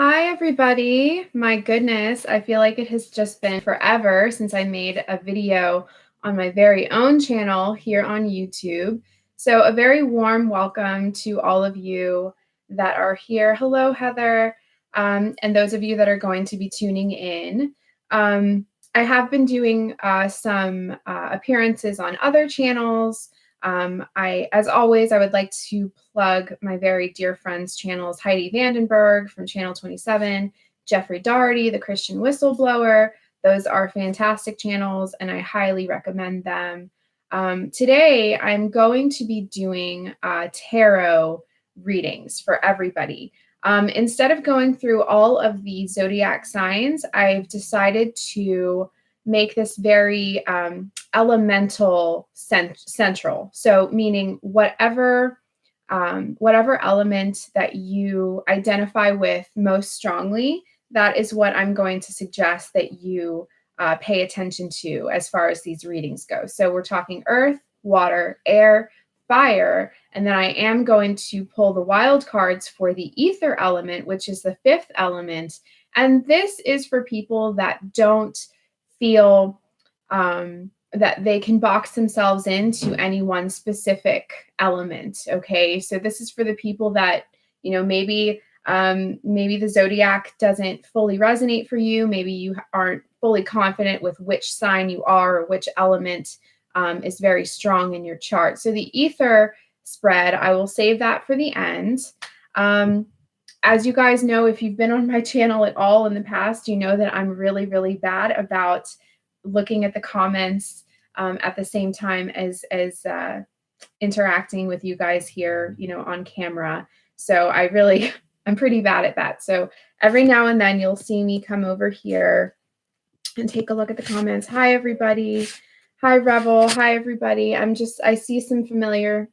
Hi, everybody. My goodness, I feel like it has just been forever since I made a video on my very own channel here on YouTube. So, a very warm welcome to all of you that are here. Hello, Heather, and those of you that are going to be tuning in. I have been doing some appearances on other channels. As always, I would like to plug my very dear friends' channels, Heidi Vandenberg from Channel 27, Jeffrey Doherty, the Christian Whistleblower. Those are fantastic channels, and I highly recommend them. Today, I'm going to be doing tarot readings for everybody. Instead of going through all of the zodiac signs, I've decided to make this very elemental central. So meaning whatever element that you identify with most strongly, that is what I'm going to suggest that you pay attention to as far as these readings go. So we're talking earth, water, air, fire, and then I am going to pull the wild cards for the ether element, which is the fifth element. And this is for people that don't feel that they can box themselves into any one specific element. Okay, so this is for the people that, maybe the zodiac doesn't fully resonate for you. Maybe you aren't fully confident with which sign you are or which element is very strong in your chart. So the ether spread, I will save that for the end. As you guys know, if you've been on my channel at all in the past, you know that I'm really, really bad about looking at the comments at the same time as interacting with you guys here, on camera. So I'm pretty bad at that. So every now and then you'll see me come over here and take a look at the comments. Hi, everybody. Hi, Rebel. Hi, everybody. I see some familiar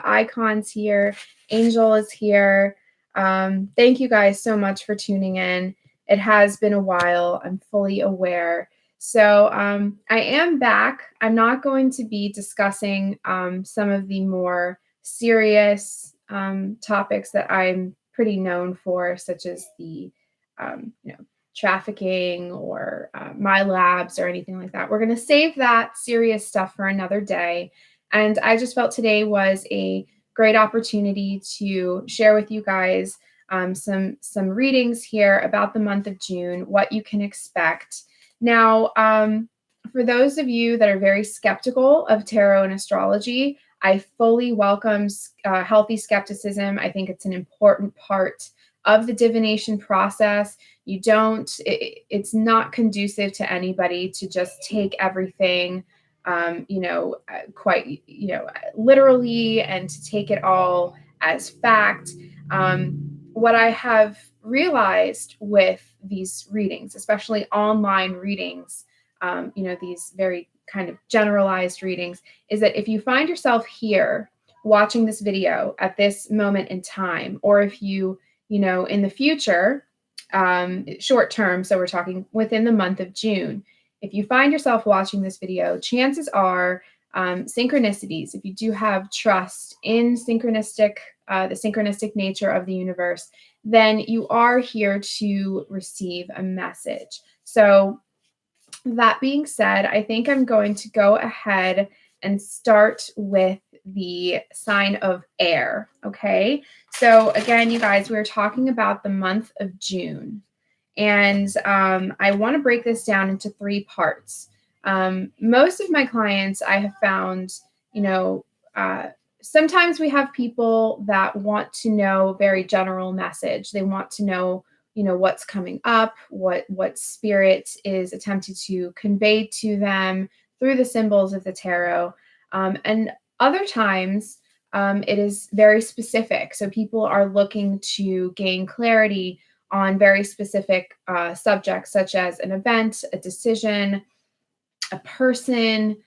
icons here. Angel is here. Thank you guys so much for tuning in. It has been a while. I'm fully aware. So I am back. I'm not going to be discussing some of the more serious topics that I'm pretty known for, such as the, trafficking or my labs or anything like that. We're going to save that serious stuff for another day. And I just felt today was a great opportunity to share with you guys some readings here about the month of June, what you can expect. Now, for those of you that are very skeptical of tarot and astrology, I fully welcome healthy skepticism. I think it's an important part of the divination process. It's not conducive to anybody to just take everything, quite, literally, and to take it all as fact. What I have realized with these readings, especially online readings, these very kind of generalized readings, is that if you find yourself here watching this video at this moment in time, or if you, in the future, short term, so we're talking within the month of June, if you find yourself watching this video, chances are synchronicities, if you do have trust in the synchronistic nature of the universe, then you are here to receive a message. So that being said, I think I'm going to go ahead and start with the sign of air. Okay. So again, you guys, we're talking about the month of June. And I want to break this down into three parts. Most of my clients I have found, sometimes we have people that want to know very general message. They want to know, what's coming up, what spirit is attempting to convey to them through the symbols of the tarot. And other times it is very specific. So people are looking to gain clarity on very specific subjects, such as an event, a decision, a person,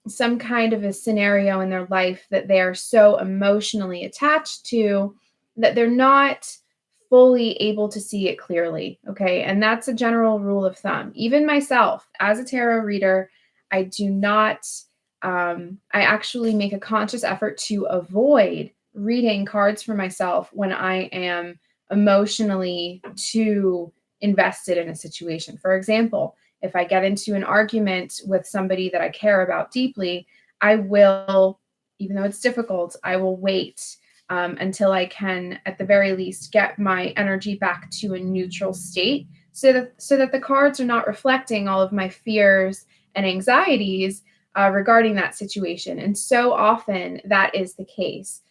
some kind of a scenario in their life that they are so emotionally attached to that they're not fully able to see it clearly. Okay. And that's a general rule of thumb. Even myself, as a tarot reader, I do not, I actually make a conscious effort to avoid reading cards for myself when I am emotionally too invested in a situation. For example, if I get into an argument with somebody that I care about deeply, I will, even though it's difficult, I will wait until I can, at the very least, get my energy back to a neutral state, so that the cards are not reflecting all of my fears and anxieties regarding that situation. And so often that is the case,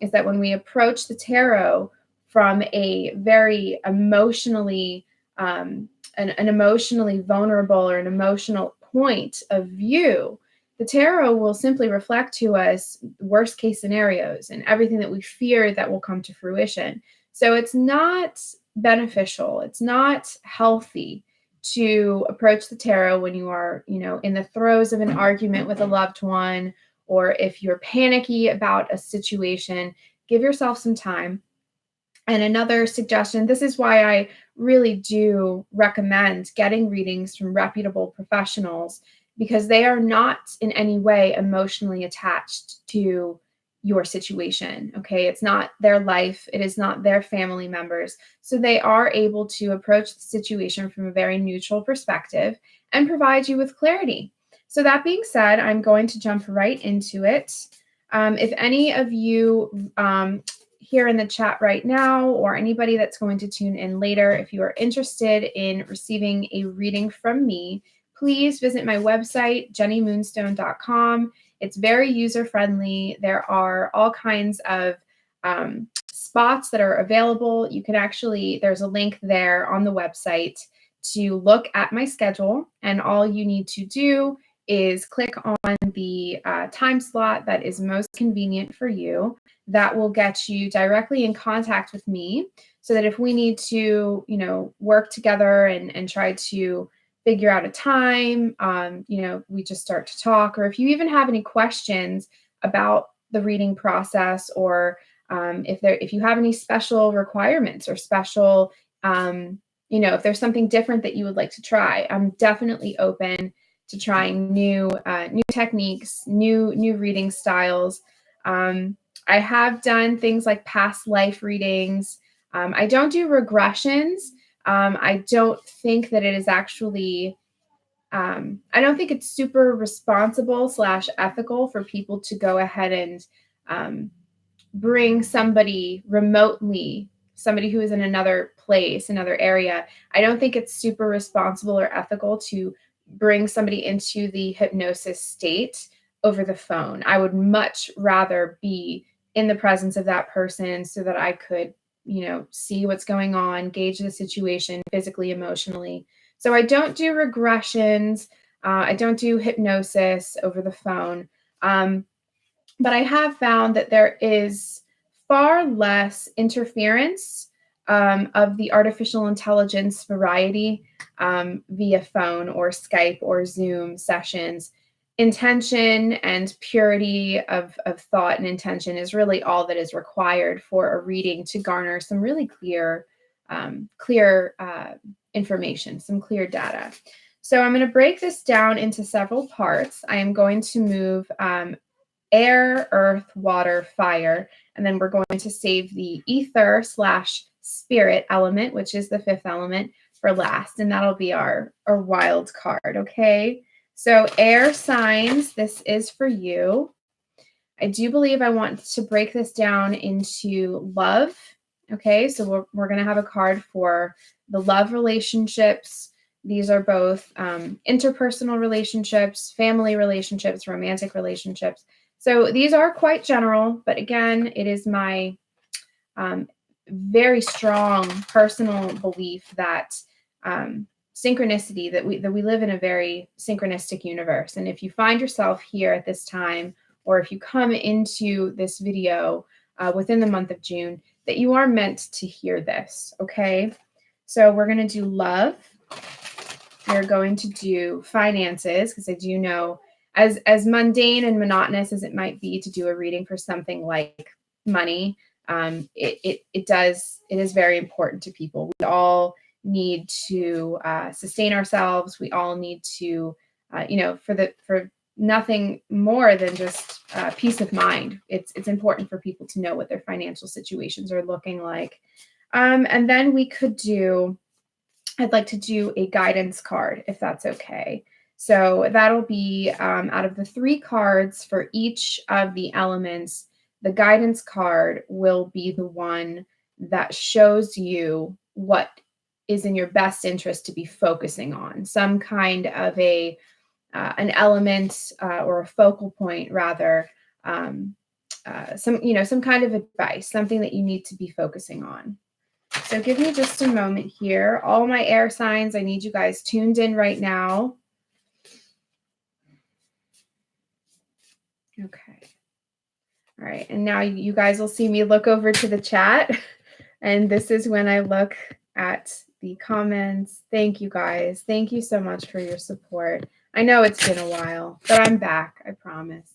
is that when we approach the tarot from a very emotionally, an emotionally vulnerable or an emotional point of view, the tarot will simply reflect to us worst case scenarios and everything that we fear that will come to fruition. So it's not beneficial. It's not healthy to approach the tarot when you are, in the throes of an argument with a loved one, or if you're panicky about a situation. Give yourself some time. And another suggestion, this is why I really do recommend getting readings from reputable professionals, because they are not in any way emotionally attached to your situation. Okay. It's not their life. It is not their family members. So they are able to approach the situation from a very neutral perspective and provide you with clarity. So that being said, I'm going to jump right into it. If any of you here in the chat right now, or anybody that's going to tune in later, if you are interested in receiving a reading from me, please visit my website, jennymoonstone.com. It's very user-friendly. There are all kinds of spots that are available. You can actually, there's a link there on the website to look at my schedule, and all you need to do is click on the time slot that is most convenient for you. That will get you directly in contact with me, so that if we need to, work together and try to figure out a time, we just start to talk. Or if you even have any questions about the reading process, or if you have any special requirements or special, if there's something different that you would like to try, I'm definitely open to trying new techniques, new reading styles. I have done things like past life readings. I don't do regressions. I don't think that it is actually, I don't think it's super responsible / ethical for people to go ahead and bring somebody remotely, somebody who is in another place, another area. I don't think it's super responsible or ethical to bring somebody into the hypnosis state over the phone. I would much rather be in the presence of that person so that I could, see what's going on, gauge the situation physically, emotionally. So I don't do regressions. I don't do hypnosis over the phone. But I have found that there is far less interference of the artificial intelligence variety via phone or Skype or Zoom sessions. Intention and purity of thought and intention is really all that is required for a reading to garner some really clear information, some clear data. So I'm going to break this down into several parts. I am going to move air, earth, water, fire, and then we're going to save the ether / spirit element, which is the fifth element, for last, and that'll be our wild card. Okay, so air signs, this is for you. I do believe I want to break this down into love. Okay, so we're going to have a card for the love relationships. These are both interpersonal relationships, family relationships, romantic relationships. So these are quite general, but again, it is my very strong personal belief that synchronicity, that we live in a very synchronistic universe. And if you find yourself here at this time, or if you come into this video within the month of June, that you are meant to hear this, okay? So we're going to do love. We're going to do finances, because I do know, as mundane and monotonous as it might be to do a reading for something like money, it is very important to people. We all need to sustain ourselves. We all need to, for nothing more than just peace of mind. It's important for people to know what their financial situations are looking like. And then I'd like to do a guidance card, if that's okay. So that'll be out of the 3 cards for each of the elements, the guidance card will be the one that shows you what is in your best interest to be focusing on, some kind of an element or a focal point rather, some kind of advice, something that you need to be focusing on. So give me just a moment here. All my air signs, I need you guys tuned in right now. Okay. All right. And now you guys will see me look over to the chat. And this is when I look at the comments. Thank you guys. Thank you so much for your support. I know it's been a while, but I'm back. I promise.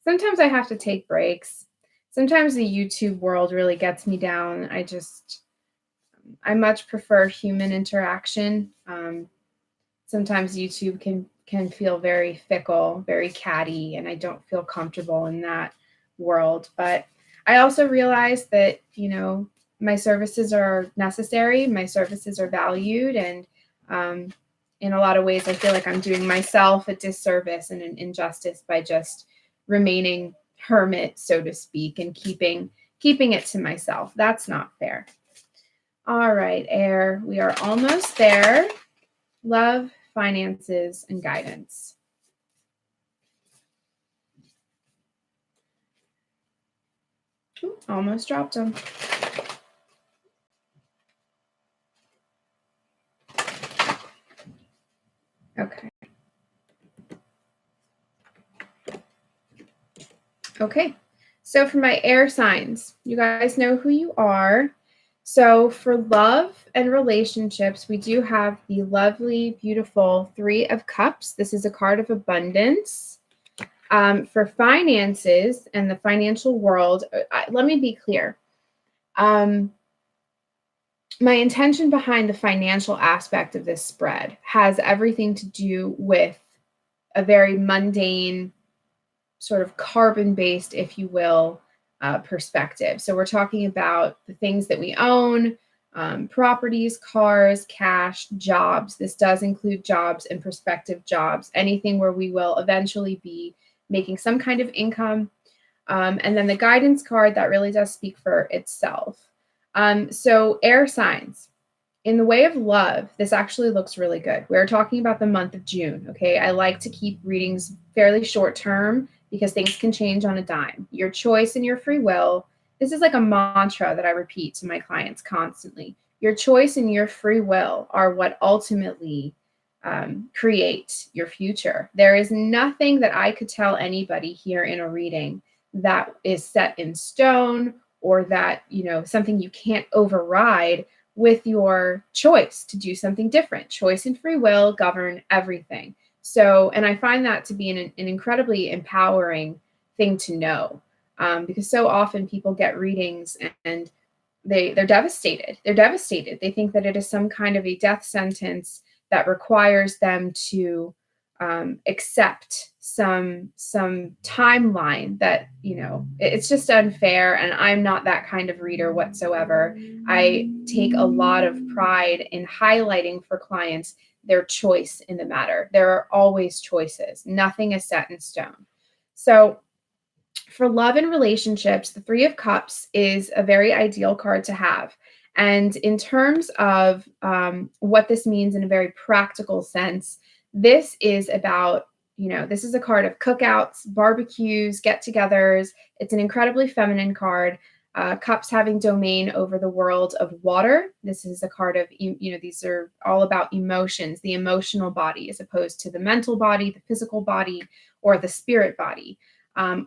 Sometimes I have to take breaks. Sometimes the YouTube world really gets me down. I much prefer human interaction. Sometimes YouTube can feel very fickle, very catty, and I don't feel comfortable in that world. But I also realize that, my services are necessary, my services are valued, and in a lot of ways, I feel like I'm doing myself a disservice and an injustice by just remaining hermit, so to speak, and keeping it to myself. That's not fair. All right, air, we are almost there. Love, finances, and guidance. Ooh, almost dropped them. Okay. Okay. So for my air signs, you guys know who you are. So for love and relationships, we do have the lovely, beautiful 3 of Cups. This is a card of abundance. For finances and the financial world, let me be clear. My intention behind the financial aspect of this spread has everything to do with a very mundane, sort of carbon-based, if you will, perspective. So we're talking about the things that we own, properties, cars, cash, jobs. This does include jobs and prospective jobs, anything where we will eventually be making some kind of income. And then the guidance card, that really does speak for itself. So air signs. In the way of love, this actually looks really good. We're talking about the month of June, okay? I like to keep readings fairly short term because things can change on a dime. Your choice and your free will. This is like a mantra that I repeat to my clients constantly. Your choice and your free will are what ultimately create your future. There is nothing that I could tell anybody here in a reading that is set in stone or that, something you can't override with your choice to do something different. Choice and free will govern everything. So, and I find that to be an incredibly empowering thing to know, because so often people get readings and they're devastated. They're devastated. They think that it is some kind of a death sentence that requires them to accept some timeline that, it's just unfair. And I'm not that kind of reader whatsoever. I take a lot of pride in highlighting for clients their choice in the matter. There are always choices. Nothing is set in stone. So for love and relationships, the 3 of Cups is a very ideal card to have. And in terms of what this means in a very practical sense, this is about, this is a card of cookouts, barbecues, get-togethers. It's an incredibly feminine card. Cups having domain over the world of water. This is a card of, these are all about emotions, the emotional body, as opposed to the mental body, the physical body, or the spirit body,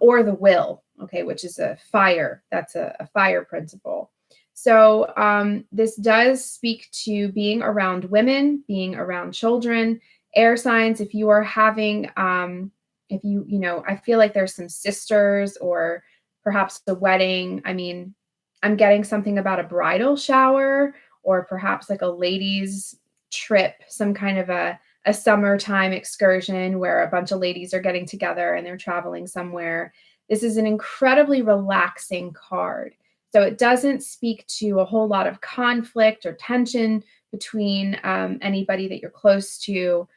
or the will, okay, which is a fire. That's a fire principle. So this does speak to being around women, being around children, air signs. If you are having, I feel like there's some sisters or perhaps the wedding. I mean, I'm getting something about a bridal shower or perhaps like a ladies trip, some kind of a summertime excursion where a bunch of ladies are getting together and they're traveling somewhere. This is an incredibly relaxing card. So it doesn't speak to a whole lot of conflict or tension between anybody that you're close to.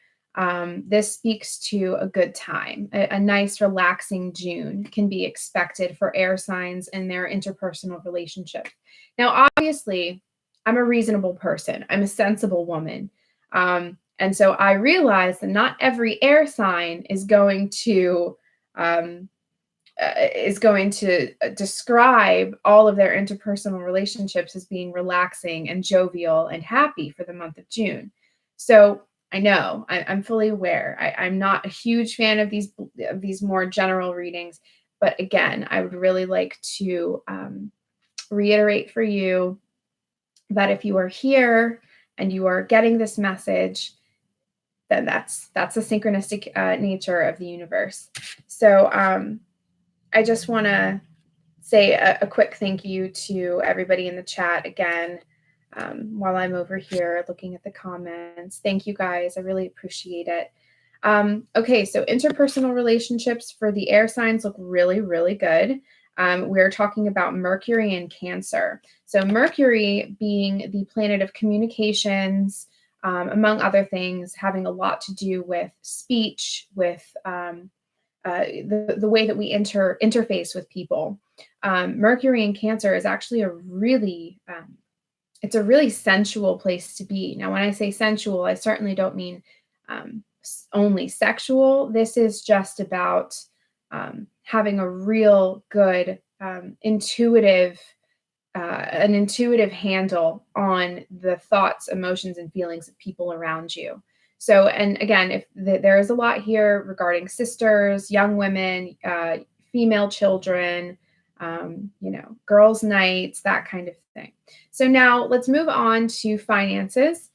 This speaks to a good time. A nice, relaxing June can be expected for air signs and their interpersonal relationships. Now, obviously, I'm a reasonable person. I'm a sensible woman. And so I realize that not every air sign um, is going to describe all of their interpersonal relationships as being relaxing and jovial and happy for the month of June. So I know I'm fully aware. I'm not a huge fan of these more general readings, but again, I would really like to reiterate for you that if you are here and you are getting this message, then that's the synchronistic nature of the universe. So I just want to say a quick thank you to everybody in the chat again while I'm over here looking at the comments. Thank you guys. I really appreciate it. Okay, so interpersonal relationships for the air signs look really, really good. We're talking about Mercury and Cancer. So Mercury being the planet of communications, among other things, having a lot to do with speech, with the way that we interface with people. Mercury in Cancer is actually it's a really sensual place to be. Now, when I say sensual, I certainly don't mean only sexual. This is just about having a real good an intuitive handle on the thoughts, emotions, and feelings of people around you. So, and again, if there is a lot here regarding sisters, young women, female children, girls' nights, that kind of thing. So now let's move on to finances.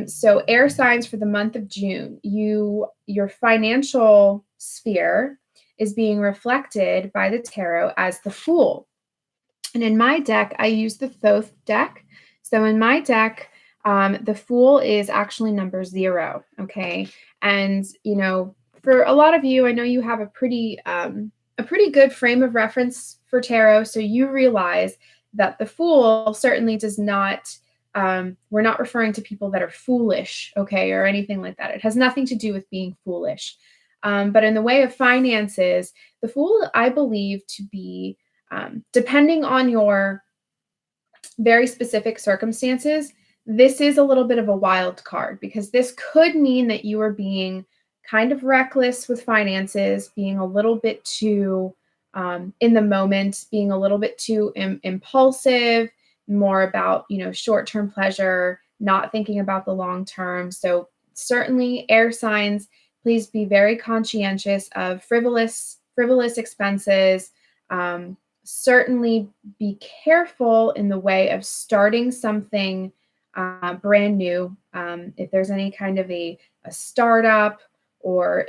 So air signs for the month of June, your financial sphere is being reflected by the tarot as the Fool. And in my deck, I use the Thoth deck. So in my deck, the Fool is actually number 0. Okay. And, for a lot of you, I know you have a pretty good frame of reference for tarot. So you realize that the Fool certainly does not, we're not referring to people that are foolish, okay, or anything like that. It has nothing to do with being foolish. But in the way of finances, the Fool, I believe to be, depending on your very specific circumstances, this is a little bit of a wild card because this could mean that you are being kind of reckless with finances, being a little bit too in the moment, being a little bit too impulsive, more about, short-term pleasure, not thinking about the long term. So certainly air signs, please be very conscientious of frivolous expenses. Certainly be careful in the way of starting something brand new. If there's any kind of a startup or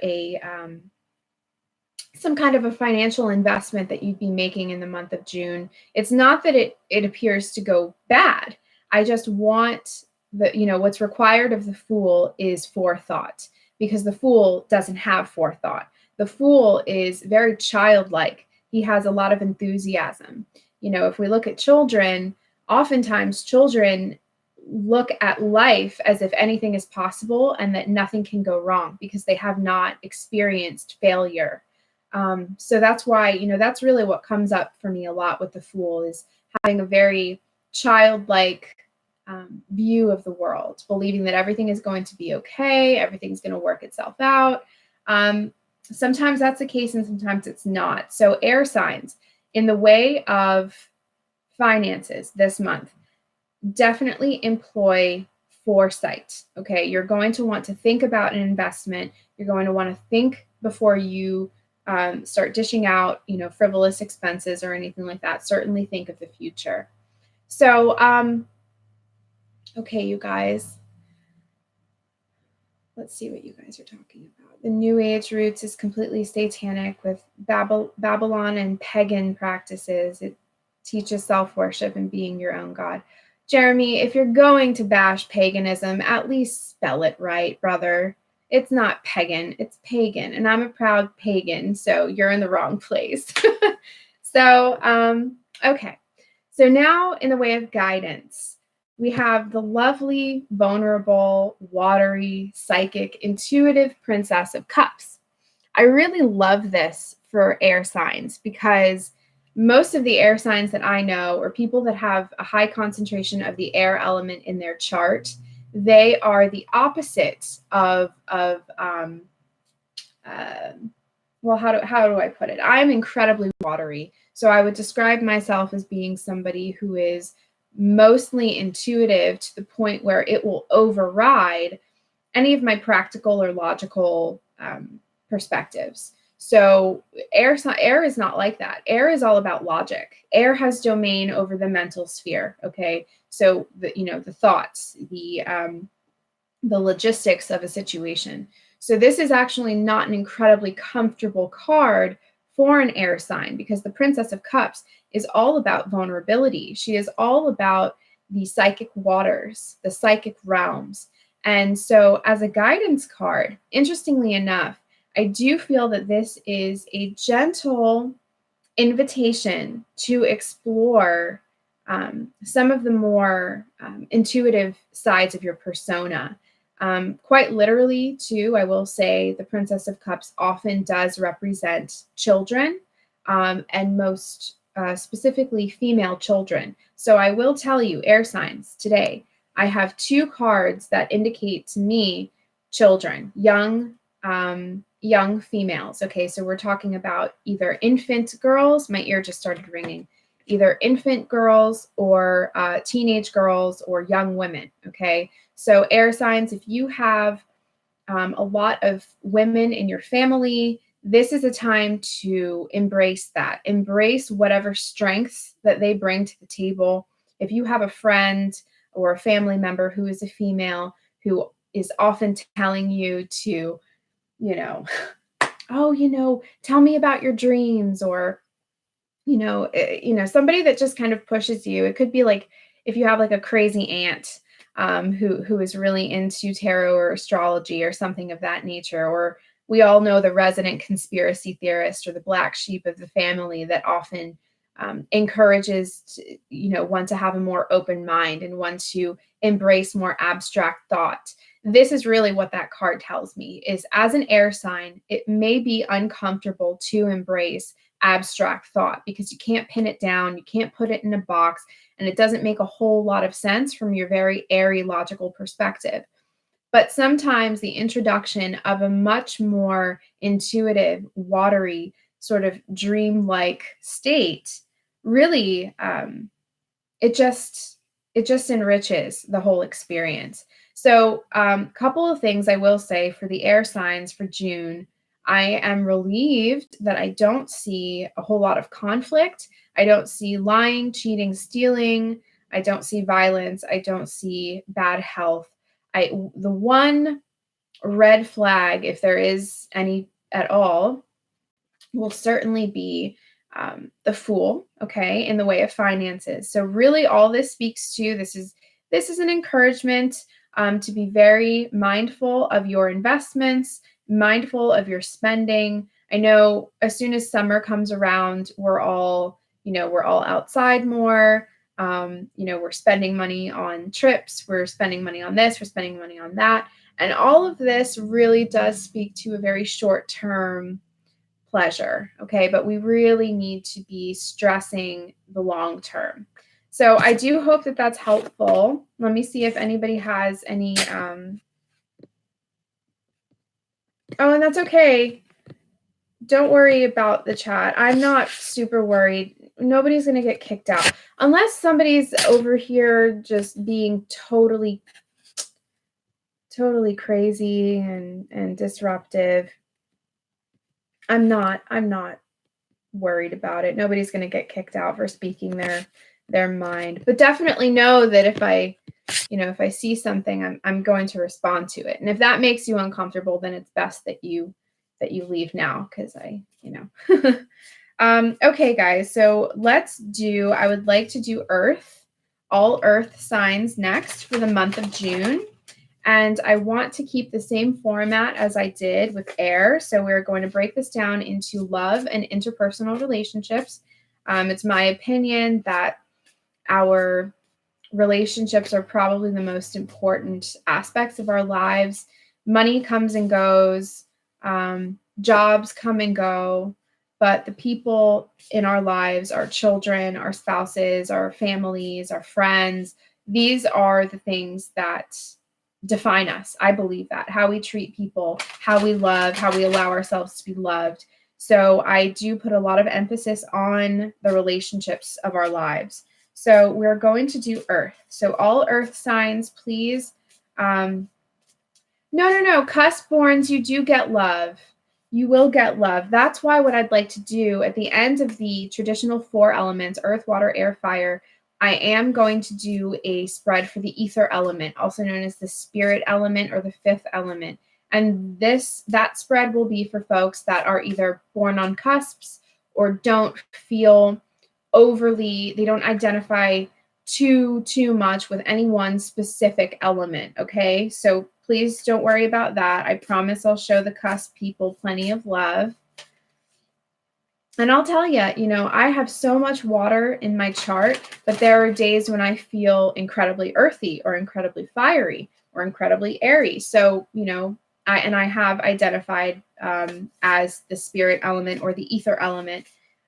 some kind of a financial investment that you'd be making in the month of June, it's not that it appears to go bad. I just want what's required of the Fool is forethought, because the Fool doesn't have forethought. The Fool is very childlike. He has a lot of enthusiasm. If we look at children, oftentimes children look at life as if anything is possible and that nothing can go wrong because they have not experienced failure. So that's why, that's really what comes up for me a lot with the Fool, is having a very childlike view of the world, believing that everything is going to be okay, everything's going to work itself out. Sometimes that's the case and sometimes it's not. So air signs, in the way of finances this month, definitely employ foresight. Okay, you're going to want to think about an investment. You're going to want to think before you start dishing out, frivolous expenses or anything like that. Certainly think of the future. So, okay, you guys. Let's see what you guys are talking about. The New Age roots is completely satanic with Babylon and pagan practices. It teaches self-worship and being your own God. Jeremy, if you're going to bash paganism, at least spell it right, brother. It's not pagan, it's pagan. And I'm a proud pagan, so you're in the wrong place. So, okay. So now in the way of guidance, we have the lovely, vulnerable, watery, psychic, intuitive Princess of Cups. I really love this for air signs because most of the air signs that I know, or people that have a high concentration of the air element in their chart, they are the opposite of uh, well, how do I put it? I'm incredibly watery. So I would describe myself as being somebody who is mostly intuitive to the point where it will override any of my practical or logical perspectives. So air is not like that. Air is all about logic. Air has domain over the mental sphere. Okay, so the thoughts, the logistics of a situation. So this is actually not an incredibly comfortable card for an air sign because the Princess of Cups is all about vulnerability. She is all about the psychic waters, the psychic realms. And so as a guidance card, interestingly enough, I do feel that this is a gentle invitation to explore some of the more intuitive sides of your persona. Quite literally, too, I will say the Princess of Cups often does represent children, and most specifically female children. So I will tell you, air signs, today, I have two cards that indicate to me children, young females. Okay, so we're talking about either infant girls, my ear just started ringing, either infant girls or teenage girls or young women. Okay, so air signs, if you have a lot of women in your family, this is a time to embrace that. Embrace whatever strengths that they bring to the table. If you have a friend or a family member who is a female who is often telling you to, oh, tell me about your dreams, or somebody that just kind of pushes you. It could be like if you have like a crazy aunt who is really into tarot or astrology or something of that nature, or we all know the resident conspiracy theorist or the black sheep of the family that often encourages one to have a more open mind and one to embrace more abstract thought. This is really what that card tells me is, as an air sign, it may be uncomfortable to embrace abstract thought because you can't pin it down, you can't put it in a box, and it doesn't make a whole lot of sense from your very airy logical perspective. But sometimes the introduction of a much more intuitive, watery, sort of dreamlike state really it just enriches the whole experience. So couple of things I will say for the air signs for June. I am relieved that I don't see a whole lot of conflict. I don't see lying, cheating, stealing. I don't see violence. I don't see bad health. The one red flag, if there is any at all, will certainly be the Fool, okay, in the way of finances. So really all this speaks to, this is an encouragement to be very mindful of your investments, mindful of your spending. I know as soon as summer comes around, we're all outside more. We're spending money on trips, we're spending money on this, we're spending money on that. And all of this really does speak to a very short-term pleasure, okay? But we really need to be stressing the long term. So I do hope that that's helpful. Let me see if anybody has any. Oh, and that's okay. Don't worry about the chat. I'm not super worried. Nobody's going to get kicked out unless somebody's over here just being totally crazy and disruptive. I'm not worried about it. Nobody's going to get kicked out for speaking their mind. But definitely know that if I see something, I'm going to respond to it. And if that makes you uncomfortable, then it's best that you leave now, because okay, guys. So I would like to do all earth signs next for the month of June. And I want to keep the same format as I did with air. So we're going to break this down into love and interpersonal relationships. It's my opinion that Our relationships are probably the most important aspects of our lives. Money comes and goes, jobs come and go, but the people in our lives, our children, our spouses, our families, our friends, these are the things that define us. I believe that how we treat people, how we love, how we allow ourselves to be loved. So I do put a lot of emphasis on the relationships of our lives. So we're going to do Earth. So all Earth signs, please. No. Cusp-borns, you do get love. You will get love. That's why what I'd like to do at the end of the traditional 4 elements, earth, water, air, fire, I am going to do a spread for the ether element, also known as the spirit element or the 5th element. And that spread will be for folks that are either born on cusps or don't feel overly, they don't identify too much with any one specific element. Okay, so please don't worry about that. I promise I'll show the cusp people plenty of love. And I'll tell you, I have so much water in my chart, but there are days when I feel incredibly earthy or incredibly fiery or incredibly airy. So, I have identified as the spirit element or the ether element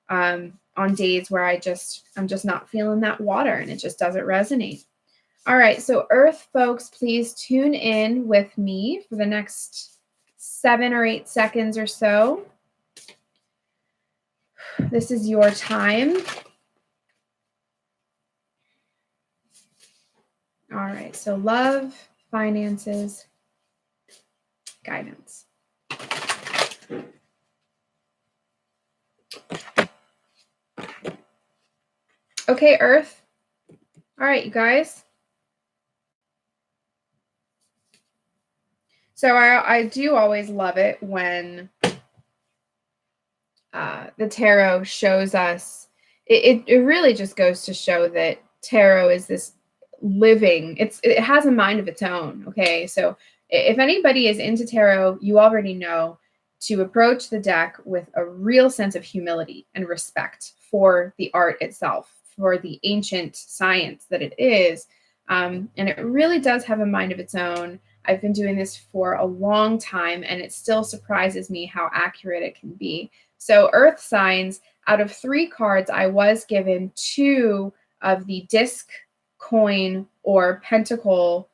on days where I'm just not feeling that water and it just doesn't resonate. All right, so Earth folks, please tune in with me for the next 7 or 8 seconds or so. This is your time. All right, so love, finances, guidance. Okay, Earth. All right, you guys. So I do always love it when the tarot shows us, it really just goes to show that tarot is this living, it has a mind of its own. Okay, so if anybody is into tarot, you already know to approach the deck with a real sense of humility and respect for the art itself, for the ancient science that it is. And it really does have a mind of its own. I've been doing this for a long time, and it still surprises me how accurate it can be. So Earth signs, out of 3 cards, I was given 2 of the disc, coin, or pentacle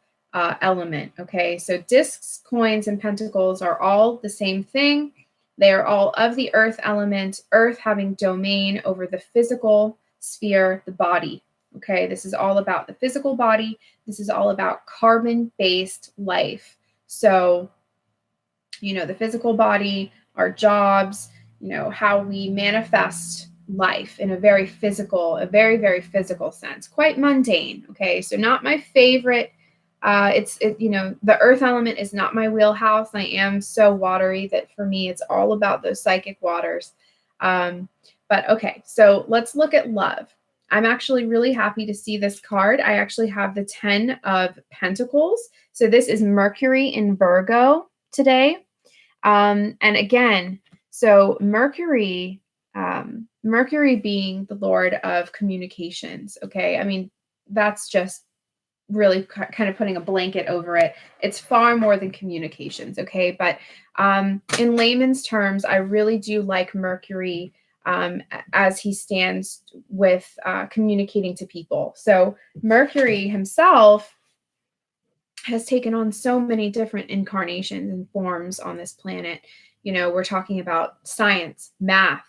element. Okay, so discs, coins, and pentacles are all the same thing. They are all of the earth element, earth having domain over the physical sphere, the body. Okay, this is all about the physical body. This is all about carbon-based life. So, the physical body, our jobs, how we manifest life in a very, very physical sense, quite mundane. Okay, so not my favorite. The earth element is not my wheelhouse. I am so watery that for me, it's all about those psychic waters. But okay, so let's look at love. I'm actually really happy to see this card. I actually have the 10 of Pentacles. So this is Mercury in Virgo today. And again, so Mercury being the Lord of communications. Okay, I mean, that's just really kind of putting a blanket over it. It's far more than communications. Okay, but in layman's terms, I really do like Mercury as he stands with communicating to people. So Mercury himself has taken on so many different incarnations and forms on this planet. We're talking about science, math,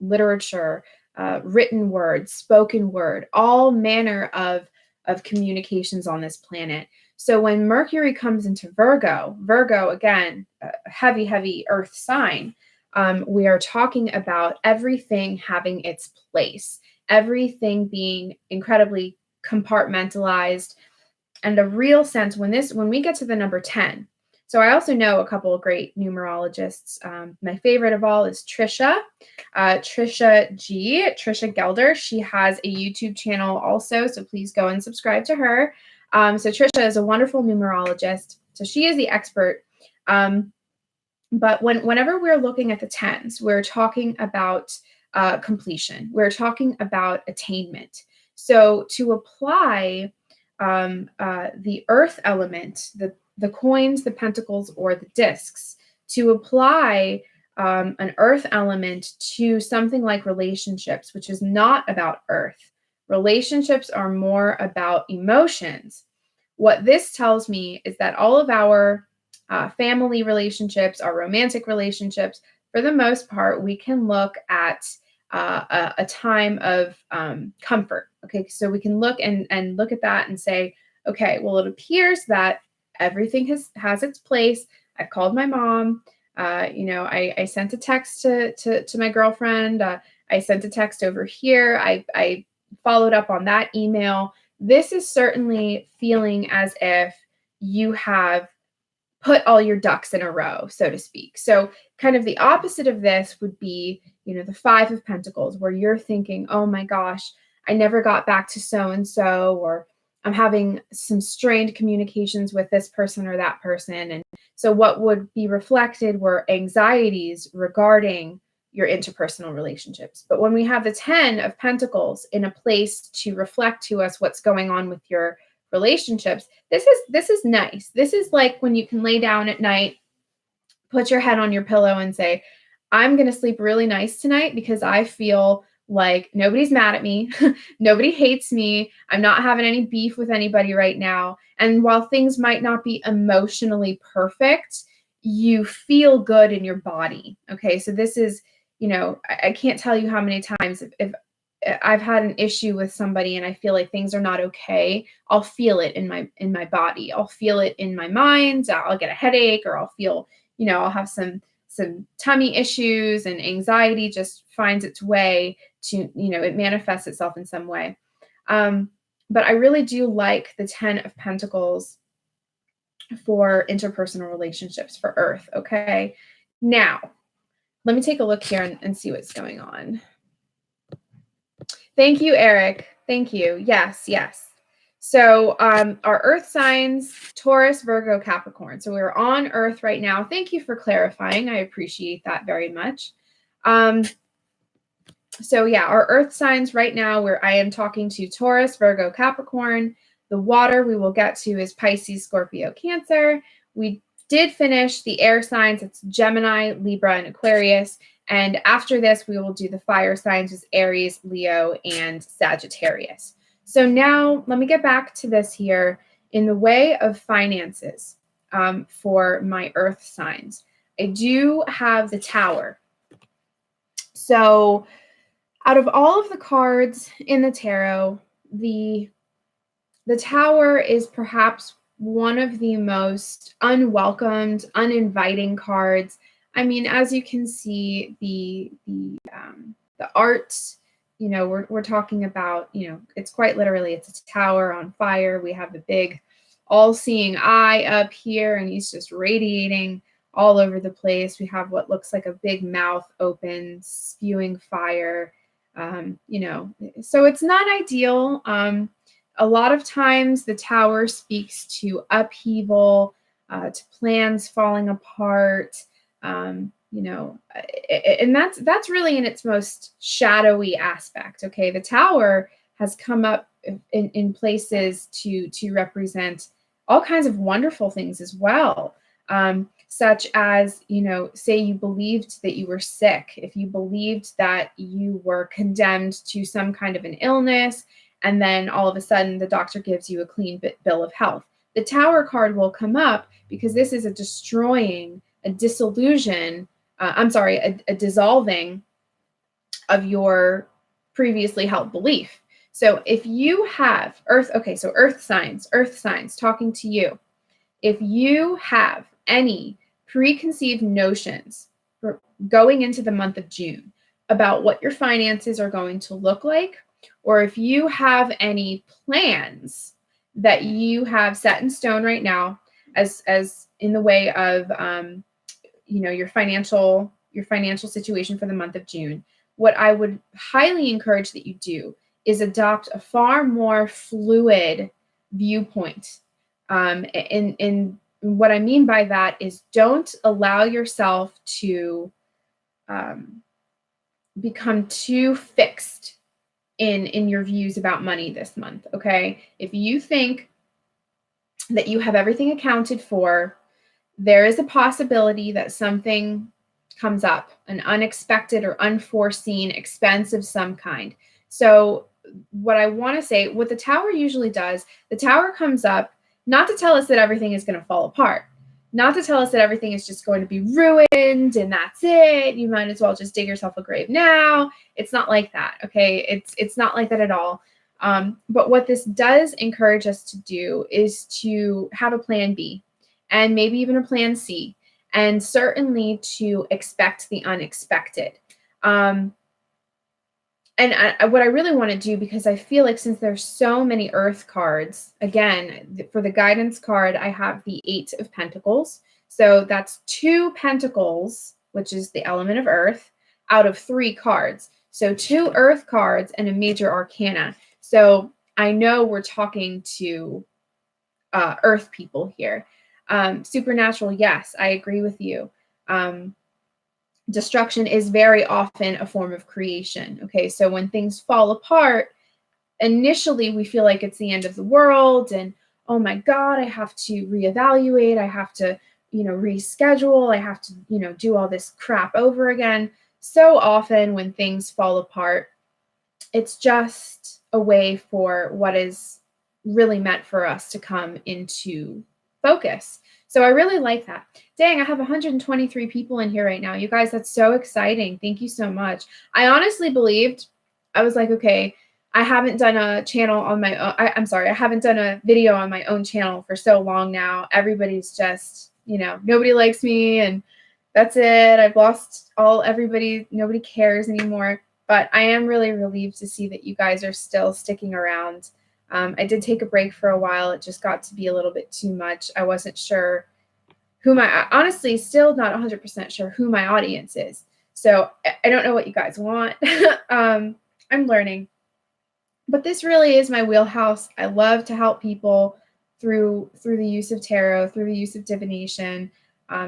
literature, written word, spoken word, all manner of communications on this planet. So when Mercury comes into Virgo, again, a heavy earth sign, we are talking about everything having its place, everything being incredibly compartmentalized, and a real sense when we get to the number 10. So I also know a couple of great numerologists. My favorite of all is Trisha Gelder. She has a YouTube channel also, so please go and subscribe to her. So Trisha is a wonderful numerologist. So she is the expert. But whenever we're looking at the 10s, we're talking about completion. We're talking about attainment. So to apply the earth element, the coins, the pentacles, or the discs, to apply an earth element to something like relationships, which is not about earth. Relationships are more about emotions. What this tells me is that all of our family relationships, our romantic relationships, for the most part, we can look at a time of comfort. Okay, so we can look and look at that and say, okay, well, it appears that everything has its place. I've called my mom. I sent a text to my girlfriend. I sent a text over here. I followed up on that email. This is certainly feeling as if you have put all your ducks in a row, so to speak. So kind of the opposite of this would be, the Five of Pentacles, where you're thinking, oh my gosh, I never got back to so-and-so, or I'm having some strained communications with this person or that person. And so what would be reflected were anxieties regarding your interpersonal relationships. But when we have the 10 of Pentacles in a place to reflect to us what's going on with your relationships, this is nice. This is like when you can lay down at night, put your head on your pillow and say, I'm going to sleep really nice tonight because I feel like nobody's mad at me. Nobody hates me. I'm not having any beef with anybody right now. And while things might not be emotionally perfect, you feel good in your body. Okay. So this is, I can't tell you how many times if I've had an issue with somebody and I feel like things are not okay, I'll feel it in my body. I'll feel it in my mind. I'll get a headache, or I'll feel, I'll have some tummy issues, and anxiety just finds its way to, it manifests itself in some way. But I really do like the 10 of Pentacles for interpersonal relationships for Earth. Okay. Now, let me take a look here and see what's going on. Thank you, Eric. Thank you. Yes. So our Earth signs, Taurus, Virgo, Capricorn. So we're on Earth right now. Thank you for clarifying. I appreciate that very much. So yeah, our Earth signs right now, where I am talking to Taurus, Virgo, Capricorn. The water we will get to is Pisces, Scorpio, Cancer. We did finish the air signs. It's Gemini, Libra, and Aquarius. And after this, we will do the fire signs as Aries, Leo, and Sagittarius. So now let me get back to this here in the way of finances for my Earth signs. I do have the Tower. So out of all of the cards in the tarot, the Tower is perhaps one of the most unwelcomed, uninviting cards. I mean, as you can see, the art, we're talking about, it's quite literally, it's a tower on fire. We have the big all-seeing eye up here, and he's just radiating all over the place. We have what looks like a big mouth open, spewing fire. So it's not ideal. A lot of times the Tower speaks to upheaval, to plans falling apart, and that's really in its most shadowy aspect. Okay, the Tower has come up in places to represent all kinds of wonderful things as well, such as, say you believed that you were sick, if you believed that you were condemned to some kind of an illness, and then all of a sudden the doctor gives you a clean bill of health. The Tower card will come up because this is a destroying, a dissolution, a dissolving of your previously held belief. So if you have Earth signs talking to you, if you have any preconceived notions for going into the month of June about what your finances are going to look like, or if you have any plans that you have set in stone right now as in the way of your financial situation for the month of June, what I would highly encourage that you do is adopt a far more fluid viewpoint. And what I mean by that is, don't allow yourself to become too fixed in your views about money this month, okay? If you think that you have everything accounted for, there is a possibility that something comes up, an unexpected or unforeseen expense of some kind. So what I want to say, what the tower usually does, the tower comes up not to tell us that everything is going to fall apart, not to tell us that everything is just going to be ruined and that's it. You might as well just dig yourself a grave now. It's not like that, okay? It's not like that at all. But what this does encourage us to do is to have a plan B and maybe even a plan C, and certainly to expect the unexpected. What I really want to do, because I feel like since there's so many earth cards, again, for the guidance card, I have the 8 of Pentacles. So that's 2 pentacles, which is the element of earth, out of 3 cards. So 2 earth cards and a major arcana. So I know we're talking to earth people here. Supernatural, yes, I agree with you. Destruction is very often a form of creation. Okay, so when things fall apart, initially we feel like it's the end of the world and, oh my God, I have to reevaluate. I have to, reschedule. I have to, do all this crap over again. So often when things fall apart, it's just a way for what is really meant for us to come into focus. So I really like that. Dang, I have 123 people in here right now. You guys, that's so exciting. Thank you so much. I honestly believed, I was like, okay, I haven't done a channel on my own. I'm sorry, I haven't done a video on my own channel for so long now. Everybody's just, nobody likes me and that's it. I've lost everybody. Nobody cares anymore. But I am really relieved to see that you guys are still sticking around. I did take a break for a while. It just got to be a little bit too much. I wasn't sure honestly, still not 100% sure who my audience is. So I don't know what you guys want. I'm learning. But this really is my wheelhouse. I love to help people through the use of tarot, through the use of divination.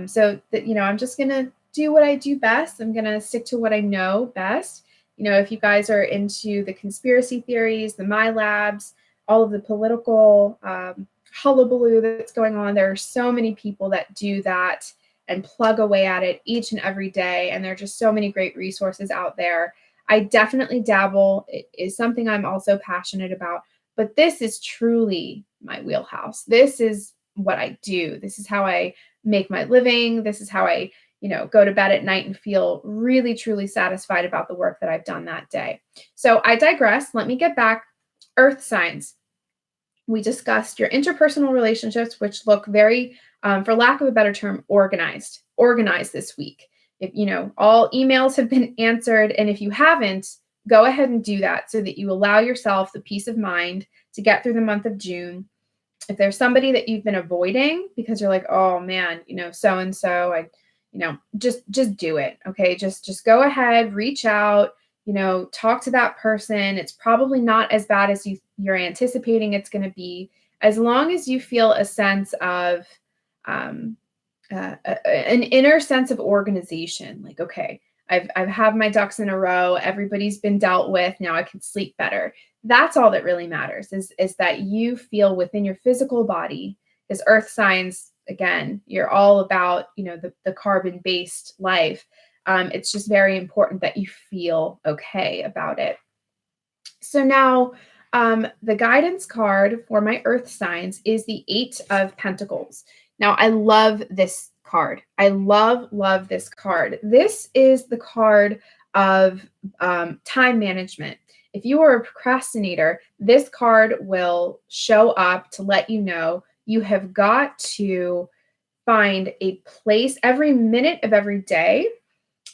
So that, I'm just going to do what I do best. I'm going to stick to what I know best. If you guys are into the conspiracy theories, the My Labs, all of the political hullabaloo that's going on, there are so many people that do that and plug away at it each and every day. And there are just so many great resources out there. I definitely dabble. It is something I'm also passionate about, but this is truly my wheelhouse. This is what I do. This is how I make my living. This is how I, go to bed at night and feel really, truly satisfied about the work that I've done that day. So I digress. Let me get back. Earth signs. We discussed your interpersonal relationships, which look very, for lack of a better term, organized this week. If all emails have been answered, and if you haven't, go ahead and do that so that you allow yourself the peace of mind to get through the month of June. If there's somebody that you've been avoiding because you're like, oh man, so and so, just do it. Okay, just go ahead, reach out. Talk to that person. It's probably not as bad as you're anticipating it's going to be, as long as you feel a sense of an inner sense of organization. Like, okay, I've had my ducks in a row. Everybody's been dealt with. Now I can sleep better. That's all that really matters is that you feel within your physical body. As earth signs, again, you're all about, the carbon-based life. It's just very important that you feel okay about it. So now the guidance card for my earth signs is the 8 of Pentacles. Now, I love this card. I love this card. This is the card of time management. If you are a procrastinator, this card will show up to let you know you have got to find a place. Every minute of every day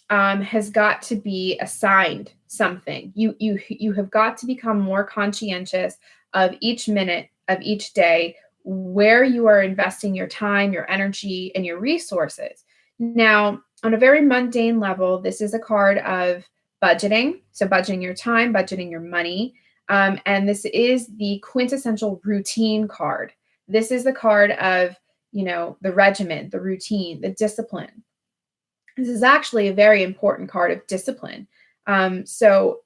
has got to be assigned something. You have got to become more conscientious of each minute of each day, where you are investing your time, your energy, and your resources. Now, on a very mundane level, this is a card of budgeting. So budgeting your time, budgeting your money. And this is the quintessential routine card. This is the card of, the regimen, the routine, the discipline. This is actually a very important card of discipline. So,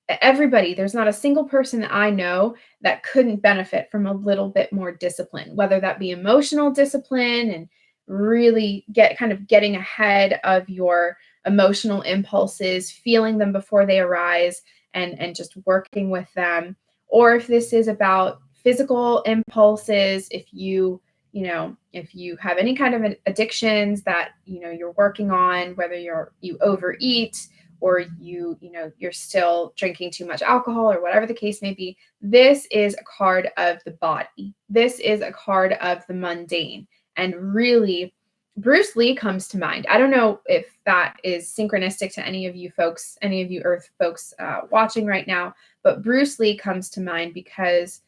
everybody, there's not a single person that I know that couldn't benefit from a little bit more discipline, whether that be emotional discipline and really getting ahead of your emotional impulses, feeling them before they arise, and just working with them. Or if this is about physical impulses, if you have any kind of addictions that you're working on, whether you overeat, or you're still drinking too much alcohol, or whatever the case may be, this is a card of the body. This is a card of the mundane. And really, Bruce Lee comes to mind. I don't know if that is synchronistic to any of you folks, any of you Earth folks watching right now, but Bruce Lee comes to mind because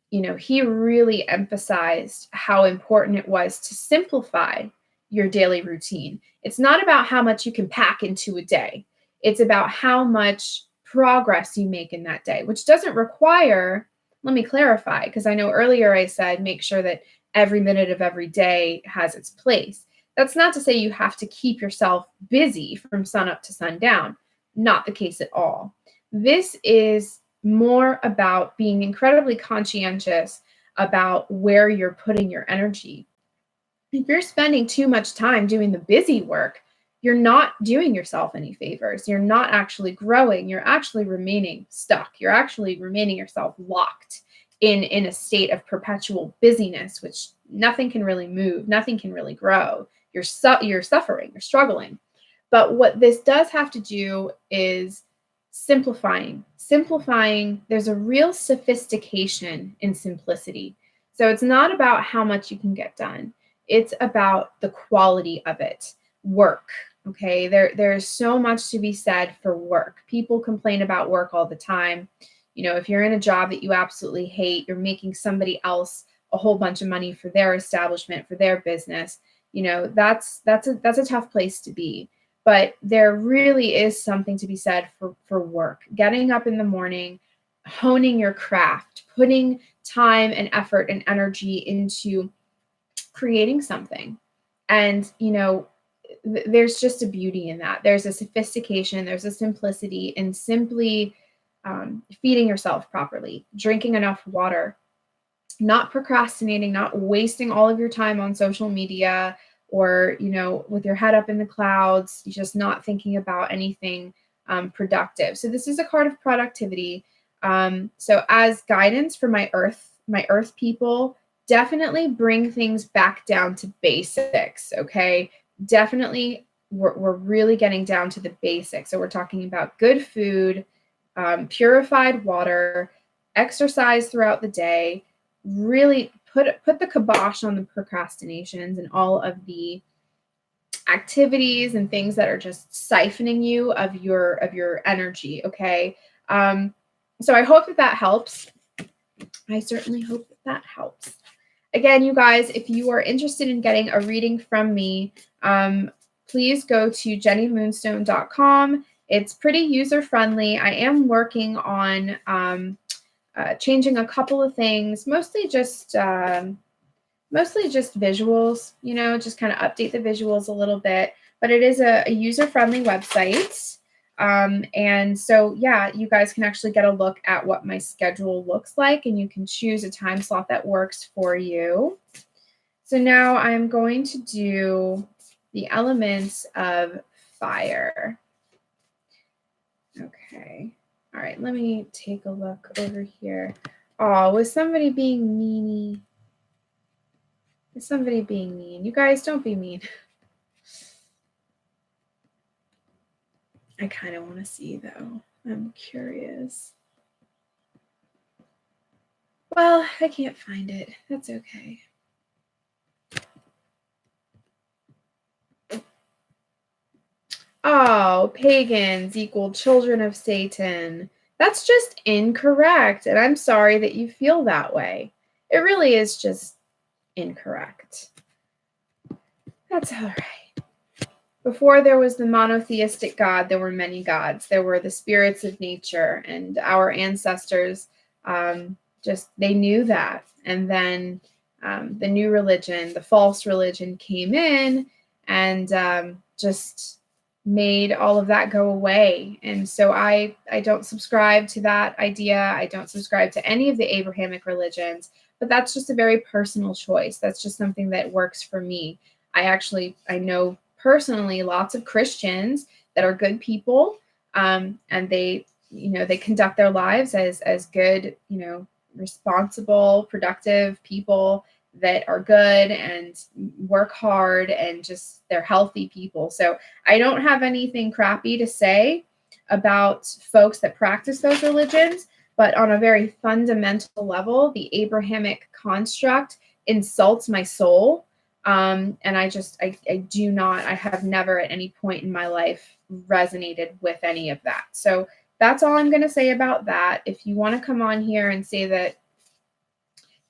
he really emphasized how important it was to simplify your daily routine. It's not about how much you can pack into a day. It's about how much progress you make in that day, which doesn't require, let me clarify, because I know earlier I said make sure that every minute of every day has its place. That's not to say you have to keep yourself busy from sun up to sundown. Not the case at all. This is more about being incredibly conscientious about where you're putting your energy. If you're spending too much time doing the busy work, you're not doing yourself any favors. You're not actually growing. You're actually remaining stuck. You're actually remaining yourself locked in a state of perpetual busyness, which nothing can really move, nothing can really grow. You're suffering, you're struggling. But what this does have to do is simplifying. There's a real sophistication in simplicity. So it's not about how much you can get done. It's about the quality of it. Work. Okay. There's so much to be said for work. People complain about work all the time. If you're in a job that you absolutely hate, you're making somebody else a whole bunch of money for their establishment, for their business, that's a tough place to be. But there really is something to be said for work. Getting up in the morning, honing your craft, putting time and effort and energy into creating something. And, there's just a beauty in that. There's a sophistication, there's a simplicity in simply feeding yourself properly, drinking enough water, not procrastinating, not wasting all of your time on social media, or, with your head up in the clouds, just not thinking about anything productive. So this is a card of productivity. So as guidance for my earth people, definitely bring things back down to basics. Okay. Definitely. We're really getting down to the basics. So we're talking about good food, purified water, exercise throughout the day, really put the kibosh on the procrastinations and all of the activities and things that are just siphoning you of your energy. Okay. So I hope that helps. I certainly hope that helps. Again, you guys, if you are interested in getting a reading from me, please go to jennymoonstone.com. It's pretty user-friendly. I am working on changing a couple of things, mostly just visuals, just kind of update the visuals a little bit. But it is a user-friendly website. And so, yeah, you guys can actually get a look at what my schedule looks like, and you can choose a time slot that works for you. So now I'm going to do the elements of fire. Okay. All right, let me take a look over here. Oh, was somebody being meanie? Is somebody being mean? You guys, don't be mean. I kind of want to see, though. I'm curious. Well, I can't find it. That's okay. Oh, pagans equal children of Satan. That's just incorrect. And I'm sorry that you feel that way. It really is just incorrect. That's all right. Before there was the monotheistic God, there were many gods. There were the spirits of nature, and our ancestors they knew that. And then the new religion, the false religion, came in and just made all of that go away. And so I don't subscribe to that idea. I don't subscribe to any of the Abrahamic religions, but that's just a very personal choice. That's just something that works for me. I know personally lots of Christians that are good people, and they conduct their lives as good, responsible, productive people that are good and work hard, and just they're healthy people. So I don't have anything crappy to say about folks that practice those religions, but on a very fundamental level, the Abrahamic construct insults my soul. And I have never at any point in my life resonated with any of that. So that's all I'm going to say about that. If you want to come on here and say that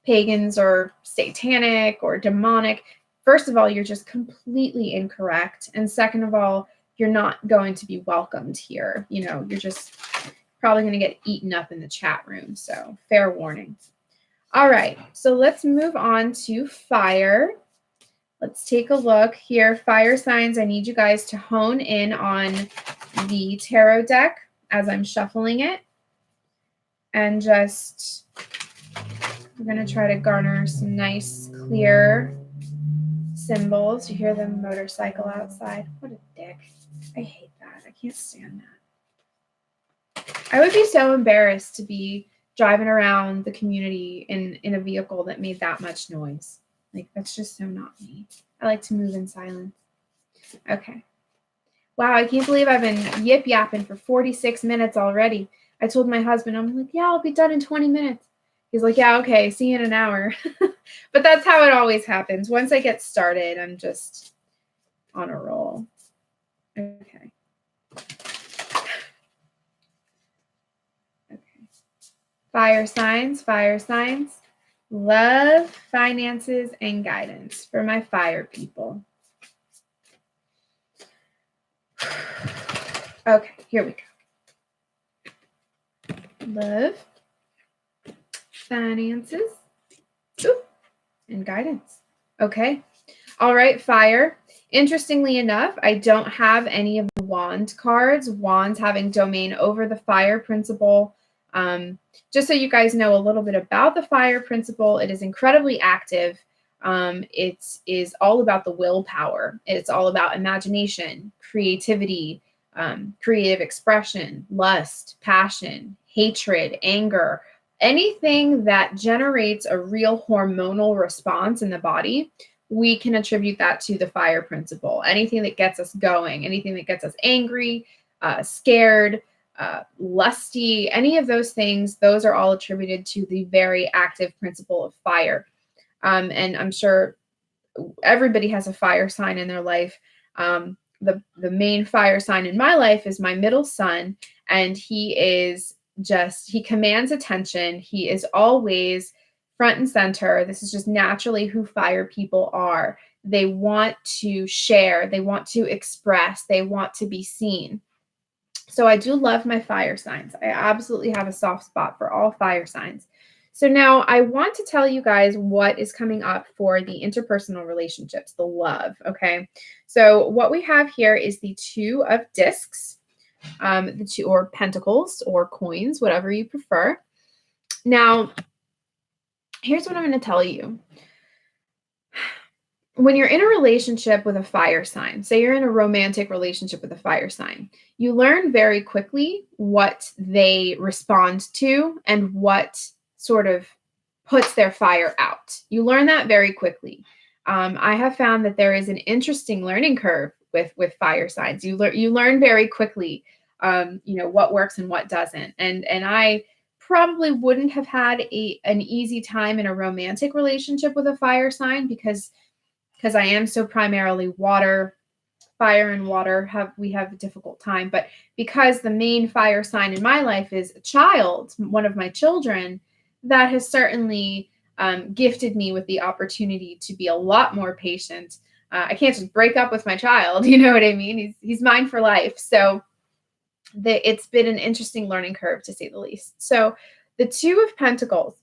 pagans are satanic or demonic, first of all, you're just completely incorrect. And second of all, you're not going to be welcomed here. You're just probably going to get eaten up in the chat room. So fair warning. All right. So let's move on to fire. Let's take a look here. Fire signs, I need you guys to hone in on the tarot deck as I'm shuffling it. And just, we're going to try to garner some nice, clear symbols. You hear the motorcycle outside? What a dick. I hate that. I can't stand that. I would be so embarrassed to be driving around the community in a vehicle that made that much noise. Like, that's just so not me. I like to move in silence. Okay. Wow, I can't believe I've been yip-yapping for 46 minutes already. I told my husband, I'm like, yeah, I'll be done in 20 minutes. He's like, yeah, okay, see you in an hour. But that's how it always happens. Once I get started, I'm just on a roll. Okay. Okay. Fire signs, fire signs. Love, finances, and guidance for my fire people. Okay, here we go. Love, finances, and guidance. Okay. All right, fire. Interestingly enough, I don't have any of the wand cards. Wands having domain over the fire principle. Just so you guys know a little bit about the fire principle, it is incredibly active. It is all about the willpower. It's all about imagination, creativity, creative expression, lust, passion, hatred, anger, anything that generates a real hormonal response in the body. We can attribute that to the fire principle. Anything that gets us going, anything that gets us angry, scared, lusty, any of those things, those are all attributed to the very active principle of fire. And I'm sure everybody has a fire sign in their life. The main fire sign in my life is my middle son, and he commands attention. He is always front and center. This is just naturally who fire people are. They want to share, they want to express, they want to be seen. So I do love my fire signs. I absolutely have a soft spot for all fire signs. So now I want to tell you guys what is coming up for the interpersonal relationships, the love, okay? So what we have here is the Two of Discs, the two, or pentacles, or coins, whatever you prefer. Now, here's what I'm going to tell you. When you're in a relationship with a fire sign, say you're in a romantic relationship with a fire sign, you learn very quickly what they respond to and what sort of puts their fire out. You learn that very quickly. I have found that there is an interesting learning curve with fire signs. You learn very quickly, what works and what doesn't. And I probably wouldn't have had an easy time in a romantic relationship with a fire sign because I am so primarily water. Fire and water we have a difficult time. But because the main fire sign in my life is a child, one of my children, that has certainly gifted me with the opportunity to be a lot more patient. I can't just break up with my child, you know what I mean? He's mine for life. So it's been an interesting learning curve, to say the least. So the Two of Pentacles